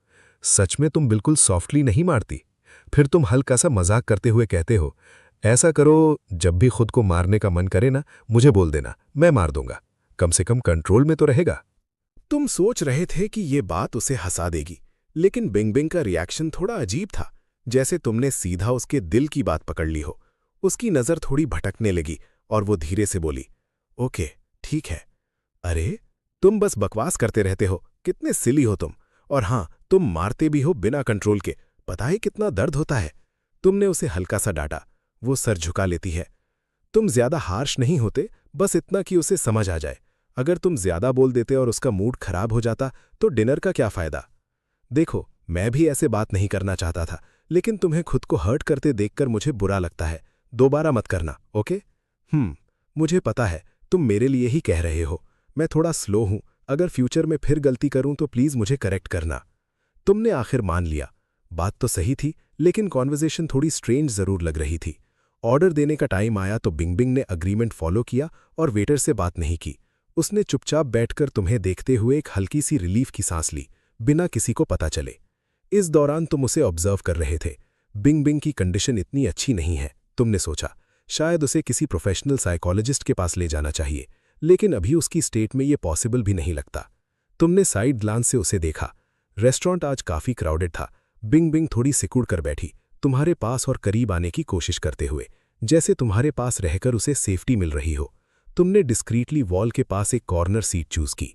सच में तुम बिल्कुल सॉफ्टली नहीं मारती। फिर तुम हल्का सा मजाक करते हुए कहते हो, ऐसा करो, जब भी खुद को मारने का मन करे ना, मुझे बोल देना, मैं मार दूंगा। कम से कम कंट्रोल में तो रहेगा। तुम सोच रहे थे कि ये बात उसे हंसा देगी, लेकिन बिंग का रिएक्शन थोड़ा अजीब था, जैसे तुमने सीधा उसके दिल की बात पकड़ ली हो। उसकी नजर थोड़ी भटकने लगी और वो धीरे से बोली, ओके, ठीक है। अरे, तुम बस बकवास करते रहते हो, कितने सिली हो तुम। और हाँ, तुम मारते भी हो बिना कंट्रोल के, पता है कितना दर्द होता है। तुमने उसे हल्का सा डांटा। वो सर झुका लेती है। तुम ज्यादा हार्श नहीं होते, बस इतना कि उसे समझ आ जाए। अगर तुम ज्यादा बोल देते और उसका मूड खराब हो जाता तो डिनर का क्या फायदा? देखो, मैं भी ऐसे बात नहीं करना चाहता था, लेकिन तुम्हें खुद को हर्ट करते देखकर मुझे बुरा लगता है। दोबारा मत करना, ओके? मुझे पता है तुम मेरे लिए ही कह रहे हो। मैं थोड़ा स्लो हूं, अगर फ्यूचर में फिर गलती करूं तो प्लीज मुझे करेक्ट करना। तुमने आखिर मान लिया। बात तो सही थी, लेकिन कॉन्वर्सेशन थोड़ी स्ट्रेंज जरूर लग रही थी। ऑर्डर देने का टाइम आया तो बिंग ने अग्रीमेंट फॉलो किया और वेटर से बात नहीं की। उसने चुपचाप बैठकर तुम्हें देखते हुए एक हल्की सी रिलीफ की सांस ली, बिना किसी को पता चले। इस दौरान तुम उसे ऑब्जर्व कर रहे थे। बिंग बिंग की कंडीशन इतनी अच्छी नहीं है। तुमने सोचा शायद उसे किसी प्रोफेशनल साइकोलॉजिस्ट के पास ले जाना चाहिए, लेकिन अभी उसकी स्टेट में ये पॉसिबल भी नहीं लगता। तुमने साइड ग्लांस से उसे देखा। रेस्टोरेंट आज काफी क्राउडेड था। बिंग बिंग थोड़ी सिकुड़ कर बैठी, तुम्हारे पास और करीब आने की कोशिश करते हुए, जैसे तुम्हारे पास रहकर उसे सेफ्टी मिल रही हो। तुमने डिस्क्रीटली वॉल के पास एक कॉर्नर सीट चूज की।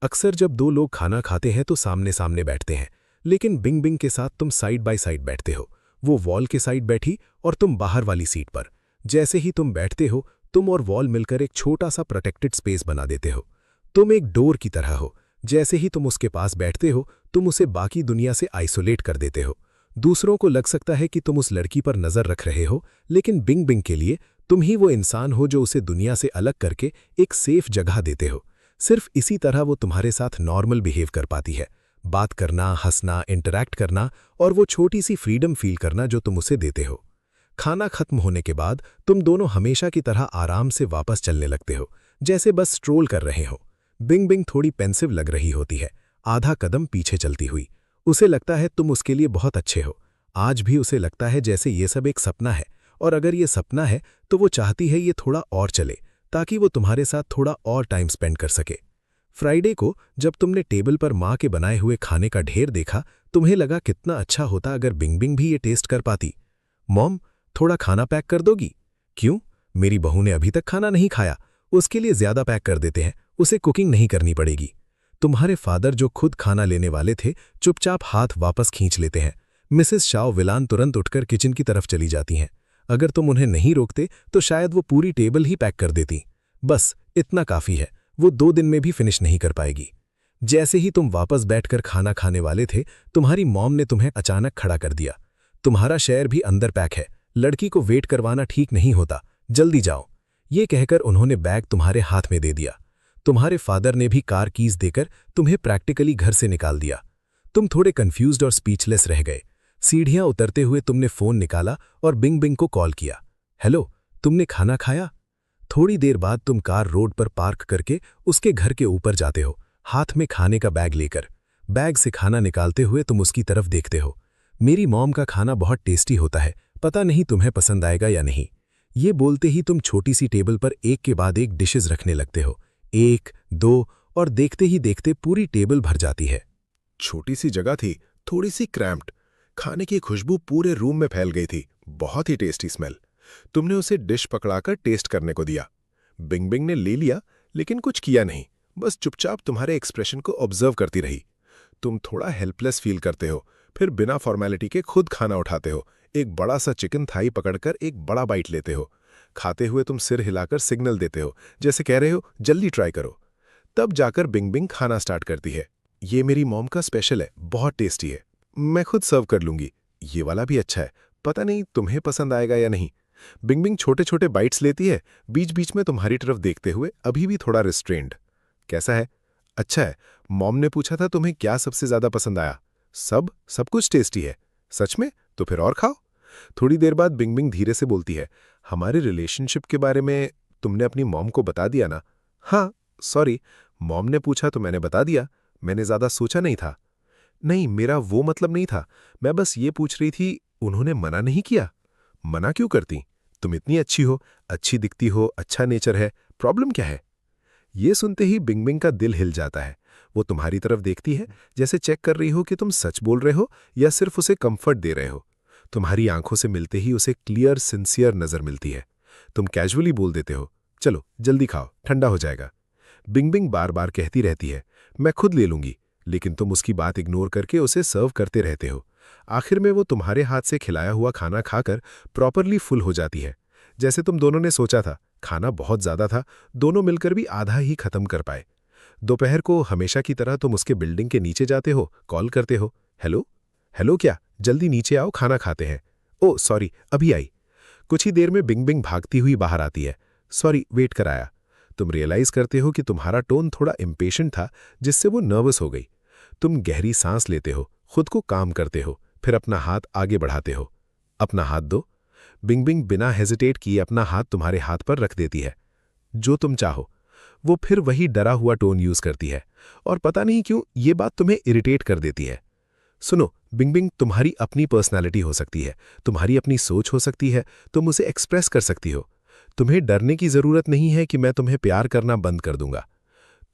अक्सर जब दो लोग खाना खाते हैं तो सामने सामने बैठते हैं, लेकिन बिंग बिंग के साथ तुम साइड बाय साइड बैठते हो। वो वॉल के साइड बैठी और तुम बाहर वाली सीट पर। जैसे ही तुम बैठते हो, तुम और वॉल मिलकर एक छोटा सा प्रोटेक्टेड स्पेस बना देते हो। तुम एक डोर की तरह हो। जैसे ही तुम उसके पास बैठते हो, तुम उसे बाकी दुनिया से आइसोलेट कर देते हो। दूसरों को लग सकता है कि तुम उस लड़की पर नजर रख रहे हो, लेकिन बिंग बिंग के लिए तुम ही वो इंसान हो जो उसे दुनिया से अलग करके एक सेफ जगह देते हो। सिर्फ इसी तरह वो तुम्हारे साथ नॉर्मल बिहेव कर पाती है, बात करना, हंसना, इंटरैक्ट करना और वो छोटी सी फ्रीडम फील करना जो तुम उसे देते हो। खाना खत्म होने के बाद तुम दोनों हमेशा की तरह आराम से वापस चलने लगते हो, जैसे बस स्ट्रोल कर रहे हो। बिंग बिंग थोड़ी पेंसिव लग रही होती है, आधा कदम पीछे चलती हुई। उसे लगता है तुम उसके लिए बहुत अच्छे हो। आज भी उसे लगता है जैसे ये सब एक सपना है, और अगर ये सपना है तो वो चाहती है ये थोड़ा और चले, ताकि वो तुम्हारे साथ थोड़ा और टाइम स्पेंड कर सके। फ्राइडे को जब तुमने टेबल पर माँ के बनाए हुए खाने का ढेर देखा, तुम्हें लगा कितना अच्छा होता अगर बिंग बिंग भी ये टेस्ट कर पाती। मॉम, थोड़ा खाना पैक कर दोगी? क्यों? मेरी बहू ने अभी तक खाना नहीं खाया। उसके लिए ज्यादा पैक कर देते हैं, उसे कुकिंग नहीं करनी पड़ेगी। तुम्हारे फादर जो खुद खाना लेने वाले थे, चुपचाप हाथ वापस खींच लेते हैं। मिसेस शाओ विलान तुरंत उठकर किचन की तरफ चली जाती हैं। अगर तुम उन्हें नहीं रोकते तो शायद वो पूरी टेबल ही पैक कर देती। बस इतना काफी है, वो 2 दिन में भी फिनिश नहीं कर पाएगी। जैसे ही तुम वापस बैठकर खाना खाने वाले थे, तुम्हारी मॉम ने तुम्हें अचानक खड़ा कर दिया। तुम्हारा शेयर भी अंदर पैक है, लड़की को वेट करवाना ठीक नहीं होता, जल्दी जाओ। ये कहकर उन्होंने बैग तुम्हारे हाथ में दे दिया। तुम्हारे फादर ने भी कार कीज देकर तुम्हें प्रैक्टिकली घर से निकाल दिया। तुम थोड़े कंफ्यूज्ड और स्पीचलेस रह गए। सीढ़ियां उतरते हुए तुमने फोन निकाला और बिंग बिंग को कॉल किया। हेलो, तुमने खाना खाया? थोड़ी देर बाद तुम कार रोड पर पार्क करके उसके घर के ऊपर जाते हो, हाथ में खाने का बैग लेकर। बैग से खाना निकालते हुए तुम उसकी तरफ देखते हो। मेरी मॉम का खाना बहुत टेस्टी होता है, पता नहीं तुम्हें पसंद आएगा या नहीं। ये बोलते ही तुम छोटी सी टेबल पर एक के बाद एक डिशेज रखने लगते हो। 1, 2 और देखते ही देखते पूरी टेबल भर जाती है। छोटी सी जगह थी, थोड़ी सी क्रैम्प्ड। खाने की खुशबू पूरे रूम में फैल गई थी, बहुत ही टेस्टी स्मेल। तुमने उसे डिश पकड़ाकर टेस्ट करने को दिया। बिंग बिंग ने ले लिया, लेकिन कुछ किया नहीं, बस चुपचाप तुम्हारे एक्सप्रेशन को ऑब्जर्व करती रही। तुम थोड़ा हेल्पलेस फील करते हो, फिर बिना फॉर्मेलिटी के खुद खाना उठाते हो। एक बड़ा सा चिकन थाई पकड़कर एक बड़ा बाइट लेते हो। खाते हुए तुम सिर हिलाकर सिग्नल देते हो, जैसे कह रहे हो जल्दी ट्राई करो। तब जाकर बिंग बिंग खाना स्टार्ट करती है। ये मेरी मॉम का स्पेशल है, बहुत टेस्टी है, मैं खुद सर्व कर लूंगी। ये वाला भी अच्छा है, पता नहीं तुम्हें पसंद आएगा या नहीं। बिंग बिंग छोटे छोटे बाइट्स लेती है, बीच बीच में तुम्हारी तरफ देखते हुए, अभी भी थोड़ा रिस्ट्रेन्ड। कैसा है? अच्छा है। मॉम ने पूछा था तुम्हें क्या सबसे ज्यादा पसंद आया? सब कुछ टेस्टी है। सच में? तो फिर और खाओ। थोड़ी देर बाद बिंग बिंग धीरे से बोलती है, हमारे रिलेशनशिप के बारे में तुमने अपनी मॉम को बता दिया ना? हाँ, सॉरी, मॉम ने पूछा तो मैंने बता दिया, मैंने ज्यादा सोचा नहीं था। नहीं, मेरा वो मतलब नहीं था, मैं बस ये पूछ रही थी, उन्होंने मना नहीं किया? मना क्यों करती? तुम इतनी अच्छी हो, अच्छी दिखती हो, अच्छा नेचर है, प्रॉब्लम क्या है? ये सुनते ही बिंग बिंग का दिल हिल जाता है। वो तुम्हारी तरफ देखती है, जैसे चेक कर रही हो कि तुम सच बोल रहे हो या सिर्फ उसे कंफर्ट दे रहे हो। तुम्हारी आंखों से मिलते ही उसे क्लियर, सिंसियर नजर मिलती है। तुम कैजुअली बोल देते हो, चलो जल्दी खाओ, ठंडा हो जाएगा। बिंग बिंग बार बार कहती रहती है, मैं खुद ले लूंगी, लेकिन तुम उसकी बात इग्नोर करके उसे सर्व करते रहते हो। आखिर में वो तुम्हारे हाथ से खिलाया हुआ खाना खाकर प्रॉपरली फुल हो जाती है। जैसे तुम दोनों ने सोचा था, खाना बहुत ज्यादा था, दोनों मिलकर भी आधा ही खत्म कर पाए। दोपहर को हमेशा की तरह तुम उसके बिल्डिंग के नीचे जाते हो, कॉल करते हो, हेलो हेलो, क्या जल्दी नीचे आओ, खाना खाते हैं। ओ सॉरी, अभी आई। कुछ ही देर में बिंग बिंग भागती हुई बाहर आती है। सॉरी, वेट कराया। तुम रियलाइज करते हो कि तुम्हारा टोन थोड़ा इम्पेशेंट था, जिससे वो नर्वस हो गई। तुम गहरी सांस लेते हो, खुद को काम करते हो, फिर अपना हाथ आगे बढ़ाते हो। अपना हाथ दो। बिंग बिंग बिना हेजिटेट किए अपना हाथ तुम्हारे हाथ पर रख देती है। जो तुम चाहो। वो फिर वही डरा हुआ टोन यूज करती है, और पता नहीं क्यों ये बात तुम्हें इरिटेट कर देती है। सुनो बिंगबिंग, तुम्हारी अपनी पर्सनालिटी हो सकती है, तुम्हारी अपनी सोच हो सकती है, तुम उसे एक्सप्रेस कर सकती हो। तुम्हें डरने की जरूरत नहीं है कि मैं तुम्हें प्यार करना बंद कर दूंगा।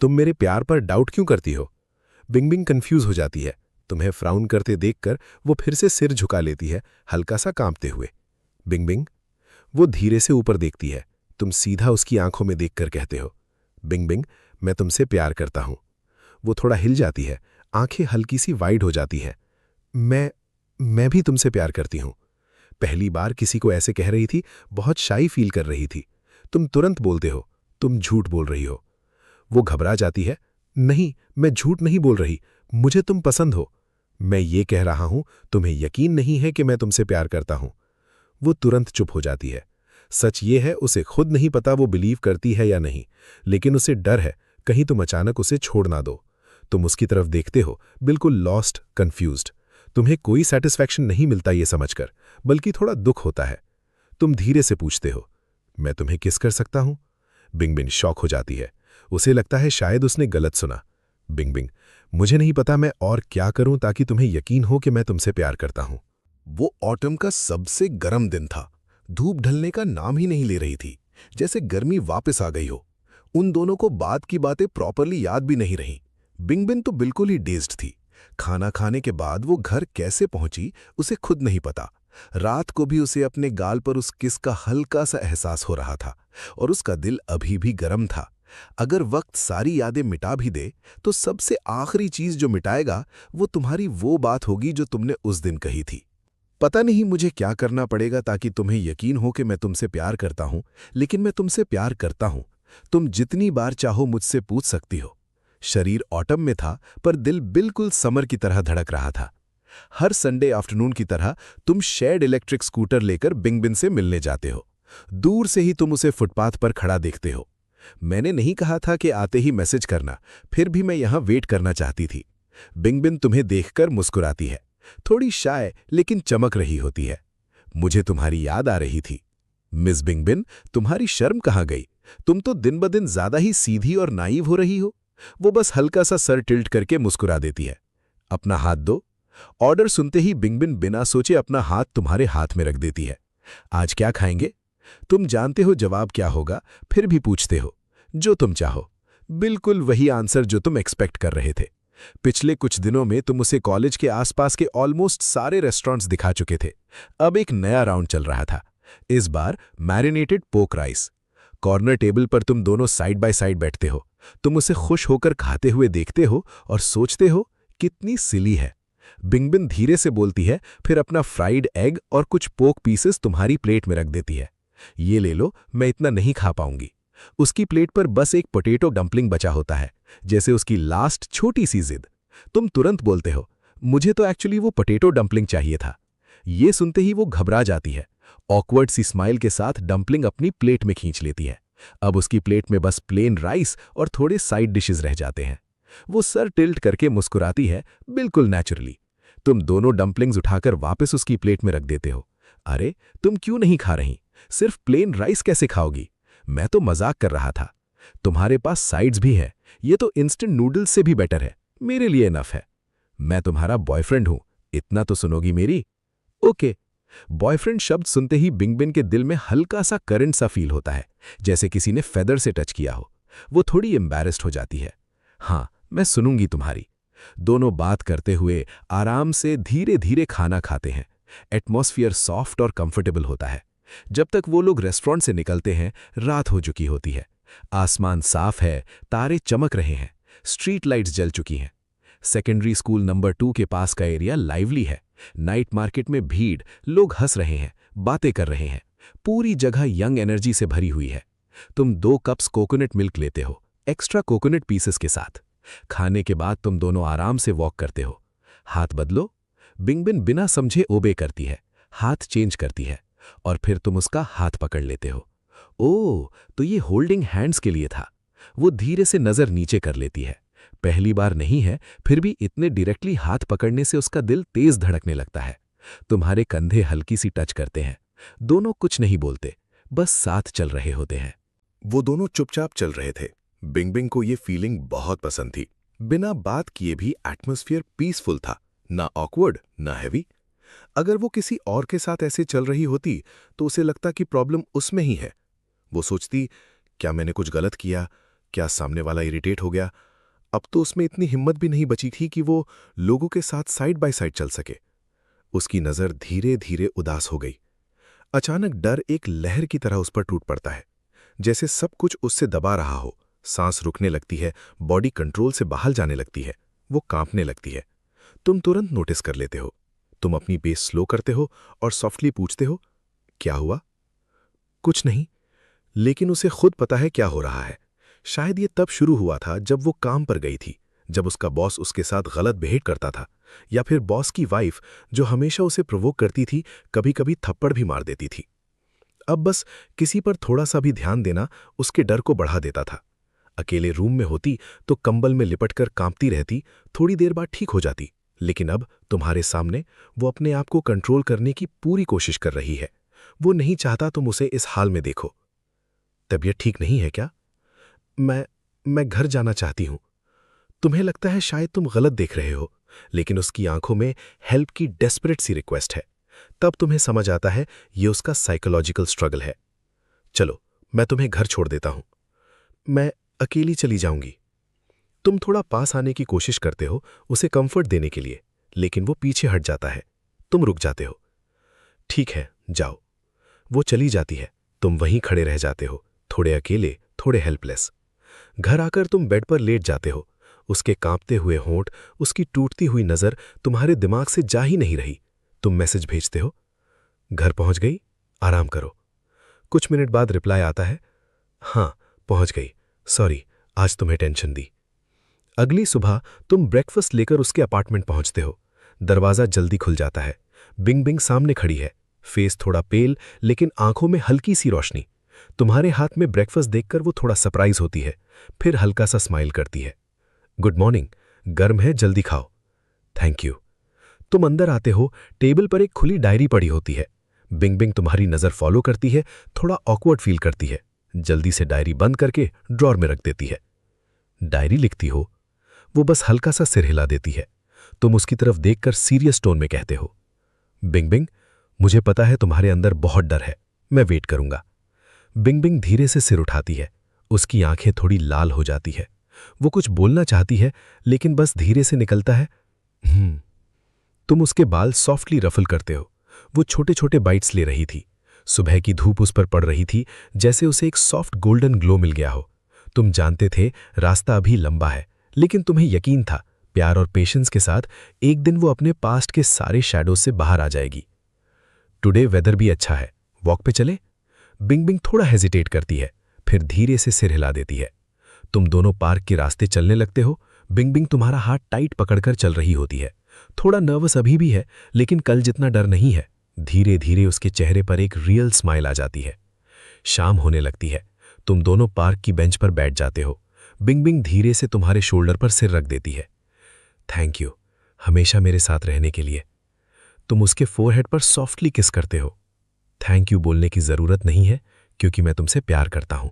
तुम मेरे प्यार पर डाउट क्यों करती हो? बिंगबिंग कंफ्यूज हो जाती है। तुम्हें फ्राउन करते देखकर वो फिर से सिर झुका लेती है, हल्का सा कांपते हुए। बिंगबिंग, वो धीरे से ऊपर देखती है। तुम सीधा उसकी आंखों में देखकर कहते हो, बिंगबिंग, मैं तुमसे प्यार करता हूं। वो थोड़ा हिल जाती है, आंखें हल्की सी वाइड हो जाती हैं। मैं भी तुमसे प्यार करती हूं। पहली बार किसी को ऐसे कह रही थी, बहुत शाई फील कर रही थी। तुम तुरंत बोलते हो, तुम झूठ बोल रही हो। वो घबरा जाती है। नहीं, मैं झूठ नहीं बोल रही, मुझे तुम पसंद हो। मैं ये कह रहा हूं, तुम्हें यकीन नहीं है कि मैं तुमसे प्यार करता हूं। वो तुरंत चुप हो जाती है। सच ये है, उसे खुद नहीं पता वो बिलीव करती है या नहीं, लेकिन उसे डर है कहीं तुम अचानक उसे छोड़ ना दो। तुम उसकी तरफ देखते हो, बिल्कुल लॉस्ट, कंफ्यूज्ड। तुम्हें कोई सेटिस्फैक्शन नहीं मिलता ये समझकर, बल्कि थोड़ा दुख होता है। तुम धीरे से पूछते हो, मैं तुम्हें किस कर सकता हूं? बिंगबिंग शॉक हो जाती है। उसे लगता है शायद उसने गलत सुना। बिंगबिंग, मुझे नहीं पता मैं और क्या करूं ताकि तुम्हें यकीन हो कि मैं तुमसे प्यार करता हूं। वो ऑटम का सबसे गर्म दिन था। धूप ढलने का नाम ही नहीं ले रही थी, जैसे गर्मी वापस आ गई हो। उन दोनों को बात की बातें प्रॉपरली याद भी नहीं रहीं। बिंगबिन तो बिल्कुल ही डेज्ड थी। खाना खाने के बाद वो घर कैसे पहुंची उसे खुद नहीं पता। रात को भी उसे अपने गाल पर उस किस का हल्का सा एहसास हो रहा था, और उसका दिल अभी भी गर्म था। अगर वक्त सारी यादें मिटा भी दे, तो सबसे आखिरी चीज जो मिटाएगा वो तुम्हारी वो बात होगी जो तुमने उस दिन कही थी। पता नहीं मुझे क्या करना पड़ेगा ताकि तुम्हें यकीन हो कि मैं तुमसे प्यार करता हूं, लेकिन मैं तुमसे प्यार करता हूं। तुम जितनी बार चाहो मुझसे पूछ सकती हो। शरीर ऑटम में था, पर दिल बिल्कुल समर की तरह धड़क रहा था। हर संडे आफ्टरनून की तरह तुम शेयर्ड इलेक्ट्रिक स्कूटर लेकर बिंगबिन से मिलने जाते हो। दूर से ही तुम उसे फुटपाथ पर खड़ा देखते हो। मैंने नहीं कहा था कि आते ही मैसेज करना, फिर भी मैं यहां वेट करना चाहती थी। बिंगबिन तुम्हें देखकर मुस्कुराती है, थोड़ी शाय लेकिन चमक रही होती है। मुझे तुम्हारी याद आ रही थी। मिस बिंगबिन, तुम्हारी शर्म कहाँ गई? तुम तो दिन ब दिन ज्यादा ही सीधी और नाइव हो रही हो। वो बस हल्का सा सर टिल्ट करके मुस्कुरा देती है। अपना हाथ दो। ऑर्डर सुनते ही बिंगबिन बिना सोचे अपना हाथ तुम्हारे हाथ में रख देती है। आज क्या खाएंगे? तुम जानते हो जवाब क्या होगा, फिर भी पूछते हो। जो तुम चाहो। बिल्कुल वही आंसर जो तुम एक्सपेक्ट कर रहे थे। पिछले कुछ दिनों में तुम उसे कॉलेज के आसपास के ऑलमोस्ट सारे रेस्टोरेंट्स दिखा चुके थे। अब एक नया राउंड चल रहा था, इस बार marinated pork rice. Corner table पर तुम दोनों साइड बाय साइड बैठते हो। तुम उसे खुश होकर खाते हुए देखते हो और सोचते हो, कितनी सिली है। बिंगबिन धीरे से बोलती है, फिर अपना फ्राइड एग और कुछ पोर्क पीसेस तुम्हारी प्लेट में रख देती है। ये ले लो, मैं इतना नहीं खा पाऊंगी। उसकी प्लेट पर बस एक पोटैटो डंपलिंग बचा होता है, जैसे उसकी लास्ट छोटी सी जिद। तुम तुरंत बोलते हो, मुझे तो एक्चुअली वो पोटैटो डंपलिंग चाहिए था। ये सुनते ही वो घबरा जाती है। ऑकवर्ड सी स्माइल के साथ डंपलिंग अपनी प्लेट में खींच लेती है। अब उसकी प्लेट में बस प्लेन राइस और थोड़े साइड डिशेस रह जाते हैं। वो सर टिल्ट करके मुस्कुराती है, बिल्कुल नेचुरली। तुम दोनों डंपलिंग्स उठाकर वापस उसकी प्लेट में रख देते हो। अरे, तुम क्यों नहीं खा रही? सिर्फ प्लेन राइस कैसे खाओगी? मैं तो मजाक कर रहा था। तुम्हारे पास साइड्स भी हैं, ये तो इंस्टेंट नूडल्स से भी बेटर है। मेरे लिए इनफ है। मैं तुम्हारा बॉयफ्रेंड हूं, इतना तो सुनोगी मेरी? ओके। बॉयफ्रेंड शब्द सुनते ही बिंगबिन के दिल में हल्का सा करंट सा फील होता है, जैसे किसी ने फेदर से टच किया हो। वो थोड़ी एम्बैरेस्ड हो जाती है। हाँ, मैं सुनूंगी तुम्हारी। दोनों बात करते हुए आराम से धीरे धीरे खाना खाते हैं। एटमॉस्फियर सॉफ्ट और कंफर्टेबल होता है। जब तक वो लोग रेस्टोरेंट से निकलते हैं, रात हो चुकी होती है। आसमान साफ है, तारे चमक रहे हैं, स्ट्रीट लाइट्स जल चुकी हैं। सेकेंडरी स्कूल नंबर 2 के पास का एरिया लाइवली है। नाइट मार्केट में भीड़, लोग हंस रहे हैं, बातें कर रहे हैं। पूरी जगह यंग एनर्जी से भरी हुई है। तुम 2 कप्स कोकोनट मिल्क लेते हो, एक्स्ट्रा कोकोनट पीसेस के साथ। खाने के बाद तुम दोनों आराम से वॉक करते हो। हाथ बदलो। बिंगबिन बिना समझे ओबे करती है, हाथ चेंज करती है, और फिर तुम उसका हाथ पकड़ लेते हो। ओह, तो ये होल्डिंग हैंड्स के लिए था। वो धीरे से नजर नीचे कर लेती है। पहली बार नहीं है, फिर भी इतने डायरेक्टली हाथ पकड़ने से उसका दिल तेज धड़कने लगता है। तुम्हारे कंधे हल्की सी टच करते हैं। दोनों कुछ नहीं बोलते, बस साथ चल रहे होते हैं। वो दोनों चुपचाप चल रहे थे। बिंग को ये फीलिंग बहुत पसंद थी। बिना बात किए भी एटमॉस्फेयर पीसफुल था, ना ऑकवर्ड ना हैवी। अगर वो किसी और के साथ ऐसे चल रही होती तो उसे लगता कि प्रॉब्लम उसमें ही है। वो सोचती, क्या मैंने कुछ गलत किया, क्या सामने वाला इरिटेट हो गया। अब तो उसमें इतनी हिम्मत भी नहीं बची थी कि वो लोगों के साथ साइड बाय साइड चल सके। उसकी नज़र धीरे धीरे उदास हो गई। अचानक डर एक लहर की तरह उस पर टूट पड़ता है, जैसे सब कुछ उससे दबा रहा हो। सांस रुकने लगती है, बॉडी कंट्रोल से बाहर जाने लगती है, वो कांपने लगती है। तुम तुरंत नोटिस कर लेते हो। तुम अपनी पेस स्लो करते हो और सॉफ्टली पूछते हो, क्या हुआ? कुछ नहीं। लेकिन उसे खुद पता है क्या हो रहा है। शायद ये तब शुरू हुआ था जब वो काम पर गई थी, जब उसका बॉस उसके साथ गलत बिहेव करता था, या फिर बॉस की वाइफ जो हमेशा उसे प्रोवोक करती थी, कभी कभी थप्पड़ भी मार देती थी। अब बस किसी पर थोड़ा सा भी ध्यान देना उसके डर को बढ़ा देता था। अकेले रूम में होती तो कंबल में लिपटकर कांपती रहती, थोड़ी देर बाद ठीक हो जाती। लेकिन अब तुम्हारे सामने वो अपने आप को कंट्रोल करने की पूरी कोशिश कर रही है। वो नहीं चाहता तुम उसे इस हाल में देखो। तबीयत ठीक नहीं है क्या? मैं घर जाना चाहती हूं। तुम्हें लगता है शायद तुम गलत देख रहे हो, लेकिन उसकी आंखों में हेल्प की डेस्परेट सी रिक्वेस्ट है। तब तुम्हें समझ आता है ये उसका साइकोलॉजिकल स्ट्रगल है। चलो, मैं तुम्हें घर छोड़ देता हूं। मैं अकेली चली जाऊंगी। तुम थोड़ा पास आने की कोशिश करते हो उसे कंफर्ट देने के लिए, लेकिन वो पीछे हट जाता है। तुम रुक जाते हो। ठीक है, जाओ। वो चली जाती है। तुम वहीं खड़े रह जाते हो, थोड़े अकेले, थोड़े हेल्पलेस। घर आकर तुम बेड पर लेट जाते हो। उसके कांपते हुए होंठ, उसकी टूटती हुई नजर तुम्हारे दिमाग से जा ही नहीं रही। तुम मैसेज भेजते हो, घर पहुंच गई, आराम करो। कुछ मिनट बाद रिप्लाई आता है, हाँ पहुंच गई, सॉरी आज तुम्हें टेंशन दी। अगली सुबह तुम ब्रेकफास्ट लेकर उसके अपार्टमेंट पहुंचते हो। दरवाजा जल्दी खुल जाता है। बिंग बिंग सामने खड़ी है, फेस थोड़ा पेल, लेकिन आंखों में हल्की सी रोशनी। तुम्हारे हाथ में ब्रेकफास्ट देखकर वो थोड़ा सरप्राइज होती है, फिर हल्का सा स्माइल करती है। गुड मॉर्निंग, गर्म है, जल्दी खाओ। Thank you. तुम अंदर आते हो, टेबल पर एक खुली डायरी पड़ी होती है। बिंग बिंग तुम्हारी नजर फॉलो करती है, थोड़ा ऑकवर्ड फील करती है, जल्दी से डायरी बंद करके ड्रॉर में रख देती है। डायरी लिखती हो? वो बस हल्का सा सिर हिला देती है। तुम उसकी तरफ देखकर सीरियस टोन में कहते हो, बिंग बिंग, मुझे पता है तुम्हारे अंदर बहुत डर है, मैं वेट करूंगा। बिंग बिंग धीरे से सिर उठाती है। उसकी आंखें थोड़ी लाल हो जाती है। वो कुछ बोलना चाहती है, लेकिन बस धीरे से निकलता है, तुम उसके बाल सॉफ्टली रफल करते हो। वो छोटे छोटे बाइट्स ले रही थी। सुबह की धूप उस पर पड़ रही थी, जैसे उसे एक सॉफ्ट गोल्डन ग्लो मिल गया हो। तुम जानते थे रास्ता अभी लंबा है, लेकिन तुम्हें यकीन था प्यार और पेशेंस के साथ एक दिन वो अपने पास्ट के सारे शैडोज से बाहर आ जाएगी। टुडे वेदर भी अच्छा है, वॉक पे चले? बिंग बिंग थोड़ा हेजिटेट करती है, फिर धीरे से सिर हिला देती है। तुम दोनों पार्क के रास्ते चलने लगते हो। बिंग बिंग तुम्हारा हाथ टाइट पकड़कर चल रही होती है। थोड़ा नर्वस अभी भी है, लेकिन कल जितना डर नहीं है। धीरे धीरे उसके चेहरे पर एक रियल स्माइल आ जाती है। शाम होने लगती है। तुम दोनों पार्क की बेंच पर बैठ जाते हो। बिंग बिंग धीरे से तुम्हारे शोल्डर पर सिर रख देती है। थैंक यू, हमेशा मेरे साथ रहने के लिए। तुम उसके फोरहेड पर सॉफ्टली किस करते हो। थैंक यू बोलने की जरूरत नहीं है, क्योंकि मैं तुमसे प्यार करता हूं।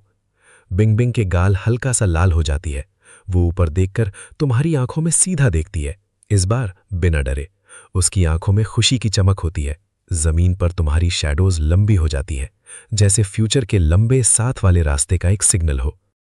बिंग बिंग के गाल हल्का सा लाल हो जाती है। वो ऊपर देखकर तुम्हारी आंखों में सीधा देखती है, इस बार बिना डरे। उसकी आंखों में खुशी की चमक होती है। जमीन पर तुम्हारी शैडोज लंबी हो जाती है, जैसे फ्यूचर के लंबे साथ वाले रास्ते का एक सिग्नल हो।